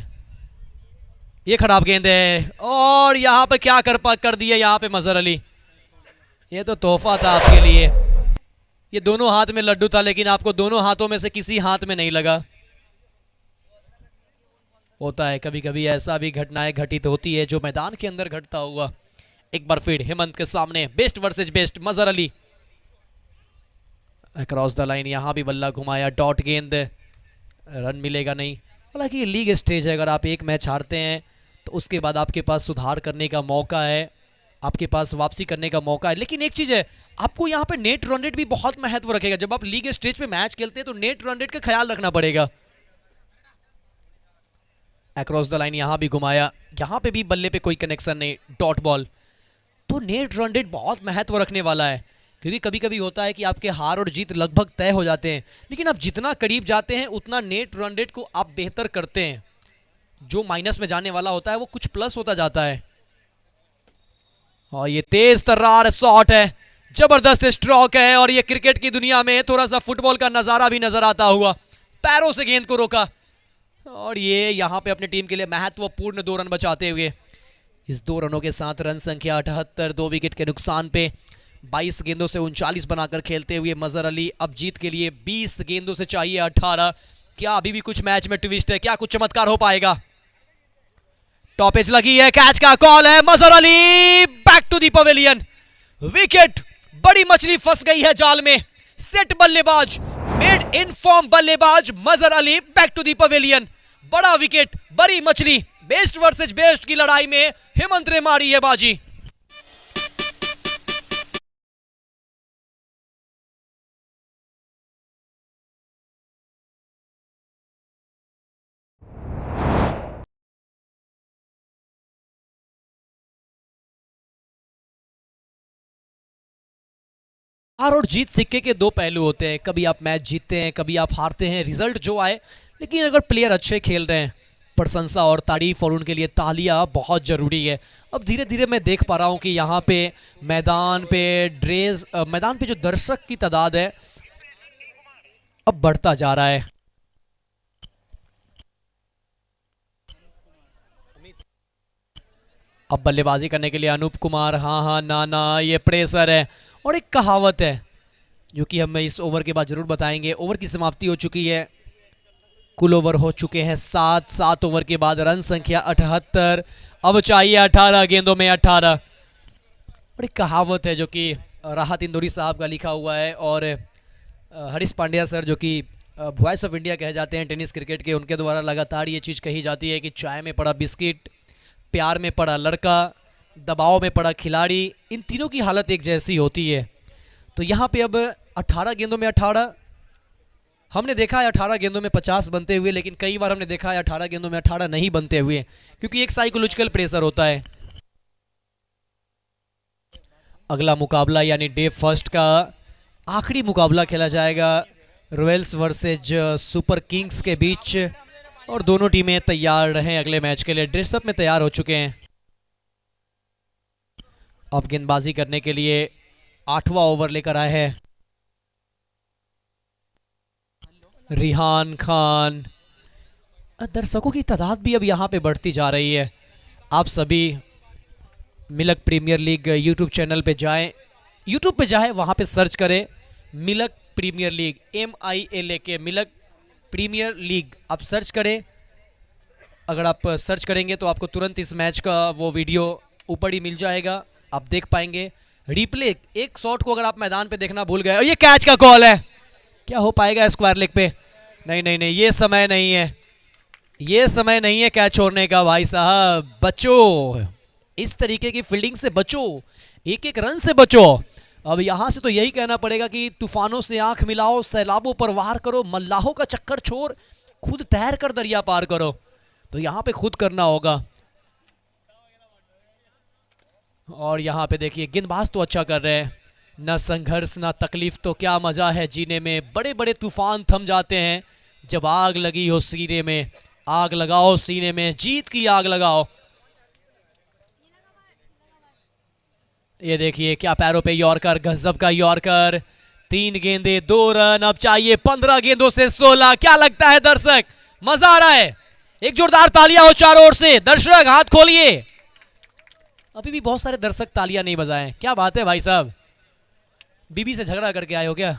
ये खराब गेंद है और यहाँ पे क्या कर दिया यहाँ पे मजहर अली। ये तो तोहफा था आपके लिए। ये दोनों हाथ में लड्डू था लेकिन आपको दोनों हाथों में से किसी हाथ में नहीं लगा। होता है कभी कभी, ऐसा भी घटनाएं घटित होती है जो मैदान के अंदर घटता हुआ। एक बार फिर हेमंत के सामने best versus best Mazhar Ali. Across the line, यहाँ भी बल्ला घुमाया, डॉट गेंद, रन मिलेगा नहीं। हालांकि ये लीग स्टेज है, अगर आप एक मैच हारते हैं तो उसके बाद आपके पास सुधार करने का मौका है, आपके पास वापसी करने का मौका है। लेकिन एक चीज़ है, आपको यहाँ पे नेट रन रेट भी बहुत महत्व रखेगा। जब आप लीग स्टेज पे मैच खेलते हैं तो नेट रन रेट का ख्याल रखना पड़ेगा। अक्रॉस द लाइन यहाँ भी घुमाया, यहाँ पे भी बल्ले पे कोई कनेक्शन नहीं, डॉट बॉल। तो नेट रन रेट बहुत महत्व रखने वाला है क्योंकि कभी कभी होता है कि आपके हार और जीत लगभग तय हो जाते हैं, लेकिन आप जितना करीब जाते हैं उतना नेट रन रेट को आप बेहतर करते हैं। जो माइनस में जाने वाला होता है वो कुछ प्लस होता जाता है। और ये तेज तर्रार शॉट है, जबरदस्त स्ट्रोक है और ये क्रिकेट की दुनिया में थोड़ा सा फुटबॉल का नजारा भी नजर आता हुआ। पैरों से गेंद को रोका और ये यहाँ पे अपनी टीम के लिए महत्वपूर्ण 2 रन बचाते हुए। इस 2 रनों के साथ रन संख्या 78, 2 विकेट के नुकसान पे। 22 गेंदों से 39 बनाकर खेलते हुए मजहर अली अब जीत के लिए 20 गेंदों से चाहिए 18। क्या अभी भी कुछ मैच में ट्विस्ट है? क्या कुछ चमत्कार हो पाएगा? टॉप एज लगी है, कैच का कॉल है, Mazhar Ali back to the pavilion. Wicket, बड़ी मछली फंस गई है जाल में। सेट बल्लेबाज, मेड इन फॉर्म बल्लेबाज Mazhar Ali back to the pavilion. बड़ा विकेट, बड़ी मछली, बेस्ट वर्सेज बेस्ट की लड़ाई में हेमंत ने मारी है बाजी। हार और जीत सिक्के के दो पहलू होते हैं, कभी आप मैच जीतते हैं, कभी आप हारते हैं, रिजल्ट जो आए। लेकिन अगर प्लेयर अच्छे खेल रहे हैं, प्रशंसा और तारीफ और उनके लिए तालियां बहुत ज़रूरी है। अब धीरे धीरे मैं देख पा रहा हूं कि यहाँ पे मैदान पे जो दर्शक की तादाद है अब बढ़ता जा रहा है। अब बल्लेबाजी करने के लिए अनूप कुमार, हाँ हाँ ना ना, ये प्रेशर है। और एक कहावत है जो कि हम इस ओवर के बाद जरूर बताएंगे। ओवर की समाप्ति हो चुकी है, कुल ओवर हो चुके हैं 7 ओवर के बाद रन संख्या 78। अब चाहिए 18 गेंदों में 18। और एक कहावत है जो कि राहत इंदौरी साहब का लिखा हुआ है और हरीश पांड्या सर जो कि वॉइस ऑफ इंडिया कहे जाते हैं टेनिस क्रिकेट के, उनके द्वारा लगातार ये चीज़ कही जाती है कि चाय में पड़ा बिस्किट, प्यार में पड़ा लड़का, दबाव में पड़ा खिलाड़ी, इन तीनों की हालत एक जैसी होती है। तो यहाँ पे अब 18 गेंदों में 18, हमने देखा है 18 गेंदों में 50 बनते हुए, लेकिन कई बार हमने देखा है 18 गेंदों में 18 नहीं बनते हुए, क्योंकि एक साइकोलॉजिकल प्रेशर होता है। अगला मुकाबला यानी डे फर्स्ट का आखिरी मुकाबला खेला जाएगा रॉयल्स वर्सेज सुपर किंग्स के बीच, और दोनों टीमें तैयार रहें अगले मैच के लिए, ड्रेसअप में तैयार हो चुके हैं। अब गेंदबाजी करने के लिए 8वां ओवर लेकर आए हैं रिहान खान। दर्शकों की तादाद भी अब यहाँ पे बढ़ती जा रही है। आप सभी मिलक प्रीमियर लीग यूट्यूब चैनल पे जाएं, यूट्यूब पे जाएं, वहाँ पे सर्च करें मिलक प्रीमियर लीग, MILK, मिलक प्रीमियर लीग आप सर्च करें। अगर आप सर्च करेंगे तो आपको तुरंत इस मैच का वो वीडियो ऊपर ही मिल जाएगा, आप देख पाएंगे रिप्ले। एक शॉट को अगर आप मैदान पे देखना भूल गए, और ये कैच का कॉल है, क्या हो पाएगा स्क्वायर लेग पे? नहीं नहीं नहीं, ये समय नहीं है, ये समय नहीं है कैच छोड़ने का भाई साहब। बचो, इस तरीके की फील्डिंग से बचो, एक एक रन से बचो। अब यहां से तो यही कहना पड़ेगा कि तूफानों से आंख मिलाओ, सैलाबों पर वार करो, मल्लाहों का चक्कर छोड़ खुद तैर कर दरिया पार करो। तो यहां पे खुद करना होगा। और यहां पे देखिए गेंदबाज तो अच्छा कर रहे हैं, ना संघर्ष ना तकलीफ, तो क्या मजा है जीने में। बड़े बड़े तूफान थम जाते हैं जब आग लगी हो सीने में। आग लगाओ सीने में, जीत की आग लगाओ। ये देखिए क्या पैरों पे यॉर्कर, गजब का यॉर्कर। 3 गेंदे 2 रन, अब चाहिए 15 गेंदों से 16। क्या लगता है दर्शक, मजा आ रहा है? एक जोरदार तालियां हो चारों ओर से। दर्शक हाथ खोलिए। अभी भी बहुत सारे दर्शक तालियां नहीं बजाएं, क्या बात है भाई साहब? बीबी से झगड़ा करके आए हो क्या?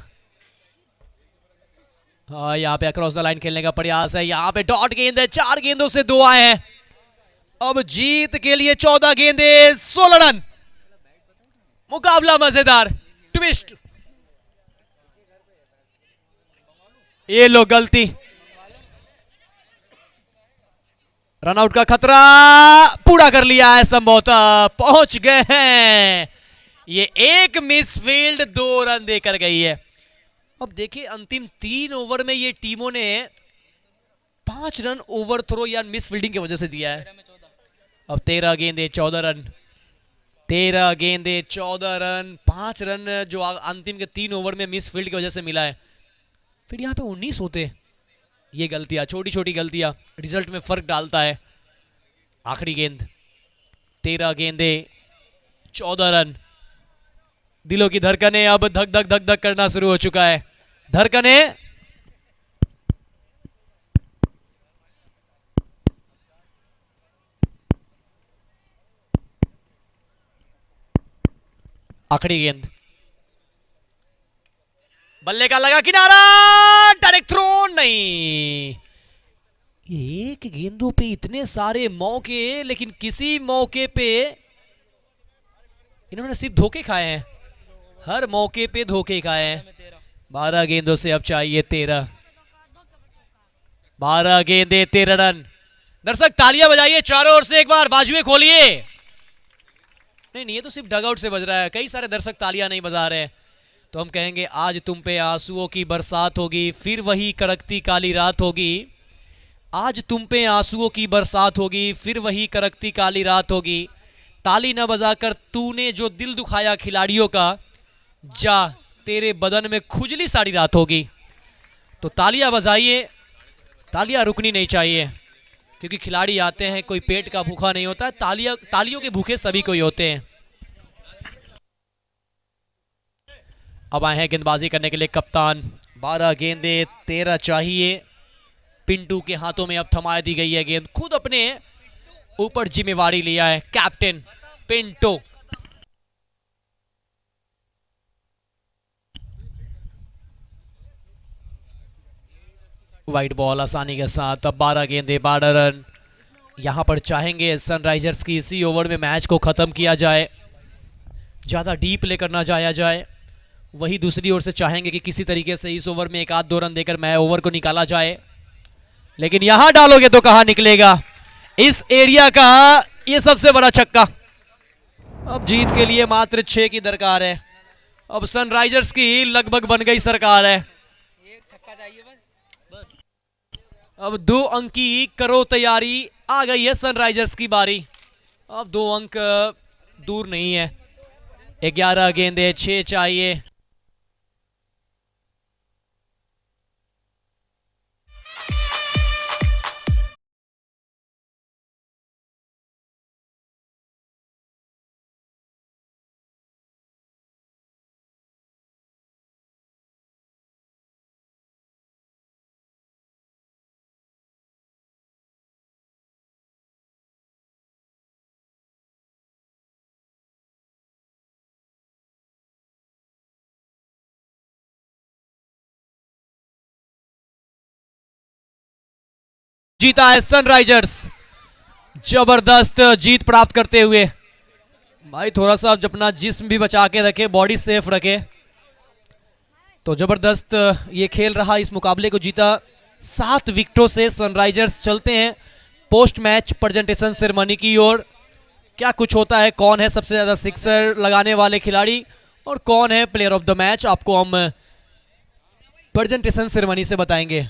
हाँ, यहाँ पे अक्रॉस द लाइन खेलने का प्रयास है, यहाँ पे डॉट गेंद है, 4 गेंदों से 2 आए हैं। अब जीत के लिए 14 गेंदे 16 रन। मुकाबला मजेदार, ट्विस्ट। ये लो गलती, रनआउट का खतरा पूरा कर लिया है संभवतः, पहुंच गए हैं। ये एक मिसफील्ड 2 रन देकर गई है। अब देखिए अंतिम 3 ओवर में ये टीमों ने 5 रन ओवर थ्रो या मिस फील्डिंग की वजह से दिया है। अब 13 गेंदे 14 रन, 13 गेंदे 14 रन, 5 रन जो अंतिम के 3 ओवर में मिस फील्ड की वजह से मिला है। फिर यहाँ पे 19 होते। ये गलतियां, छोटी छोटी गलतियां रिजल्ट में फर्क डालता है। आखिरी गेंद, 13 गेंदे 14 रन। दिलों की धड़कनें अब धक धक धक धक करना शुरू हो चुका है। धड़कनें आखिरी गेंद, बल्ले का लगा किनारा, डायरेक्ट थ्रो नहीं। एक गेंदों पे इतने सारे मौके, लेकिन किसी मौके पे इन्होंने सिर्फ धोखे खाए हैं, हर मौके पे धोखे खाए हैं। 12 गेंदों से अब चाहिए 13, 12 गेंदे 13 रन। दर्शक तालियां बजाइए चारों ओर से, एक बार बाजुएं खोलिए। नहीं नहीं, ये तो सिर्फ डगआउट से बज रहा है, कई सारे दर्शक तालियां नहीं बजा रहे हैं। तो हम कहेंगे आज तुम पे आंसुओं की बरसात होगी, फिर वही कड़कती काली रात होगी। आज तुम पे आंसुओं की बरसात होगी, फिर वही कड़कती काली रात होगी। ताली न बजाकर तूने जो दिल दुखाया खिलाड़ियों का, जा तेरे बदन में खुजली सारी रात होगी। तो तालियां बजाइए, तालियां रुकनी नहीं चाहिए, क्योंकि खिलाड़ी आते हैं, कोई पेट का भूखा नहीं होता, तालियों के भूखे सभी कोई होते हैं। अब आए हैं गेंदबाजी करने के लिए कप्तान। 12 गेंदे 13 चाहिए। पिंटू के हाथों में अब थमा दी गई है गेंद, खुद अपने ऊपर जिम्मेवारी लिया है कैप्टन पिंटू। वाइट बॉल आसानी के साथ, अब 12 गेंदे 12 रन। यहां पर चाहेंगे सनराइजर्स की इसी ओवर में मैच को खत्म किया जाए, ज्यादा डीप लेकर ना जाया जाए। वही दूसरी ओर से चाहेंगे कि किसी तरीके से इस ओवर में 1-2 रन देकर मैं ओवर को निकाला जाए, लेकिन यहां डालोगे तो कहां निकलेगा इस एरिया का ये सबसे बड़ा छक्का। अब जीत के लिए मात्र 6 की दरकार है। अब सनराइजर्स की लगभग बन गई सरकार है। छक्का चाहिए बस। अब 2 अंक की करो तैयारी, आ गई है सनराइजर्स की बारी। अब 2 अंक दूर नहीं है। 11 गेंदे 6 चाहिए। जीता है सनराइजर्स, जबरदस्त जीत प्राप्त करते हुए। भाई थोड़ा सा अपना जिस्म भी बचा के रखे, बॉडी सेफ रखे। तो जबरदस्त ये खेल रहा, इस मुकाबले को जीता 7 विकेटों से सनराइजर्स। चलते हैं पोस्ट मैच प्रेजेंटेशन सेरेमनी की ओर। क्या कुछ होता है, कौन है सबसे ज्यादा सिक्सर लगाने वाले खिलाड़ी और कौन है प्लेयर ऑफ द मैच, आपको हम प्रेजेंटेशन सेरेमनी से बताएंगे।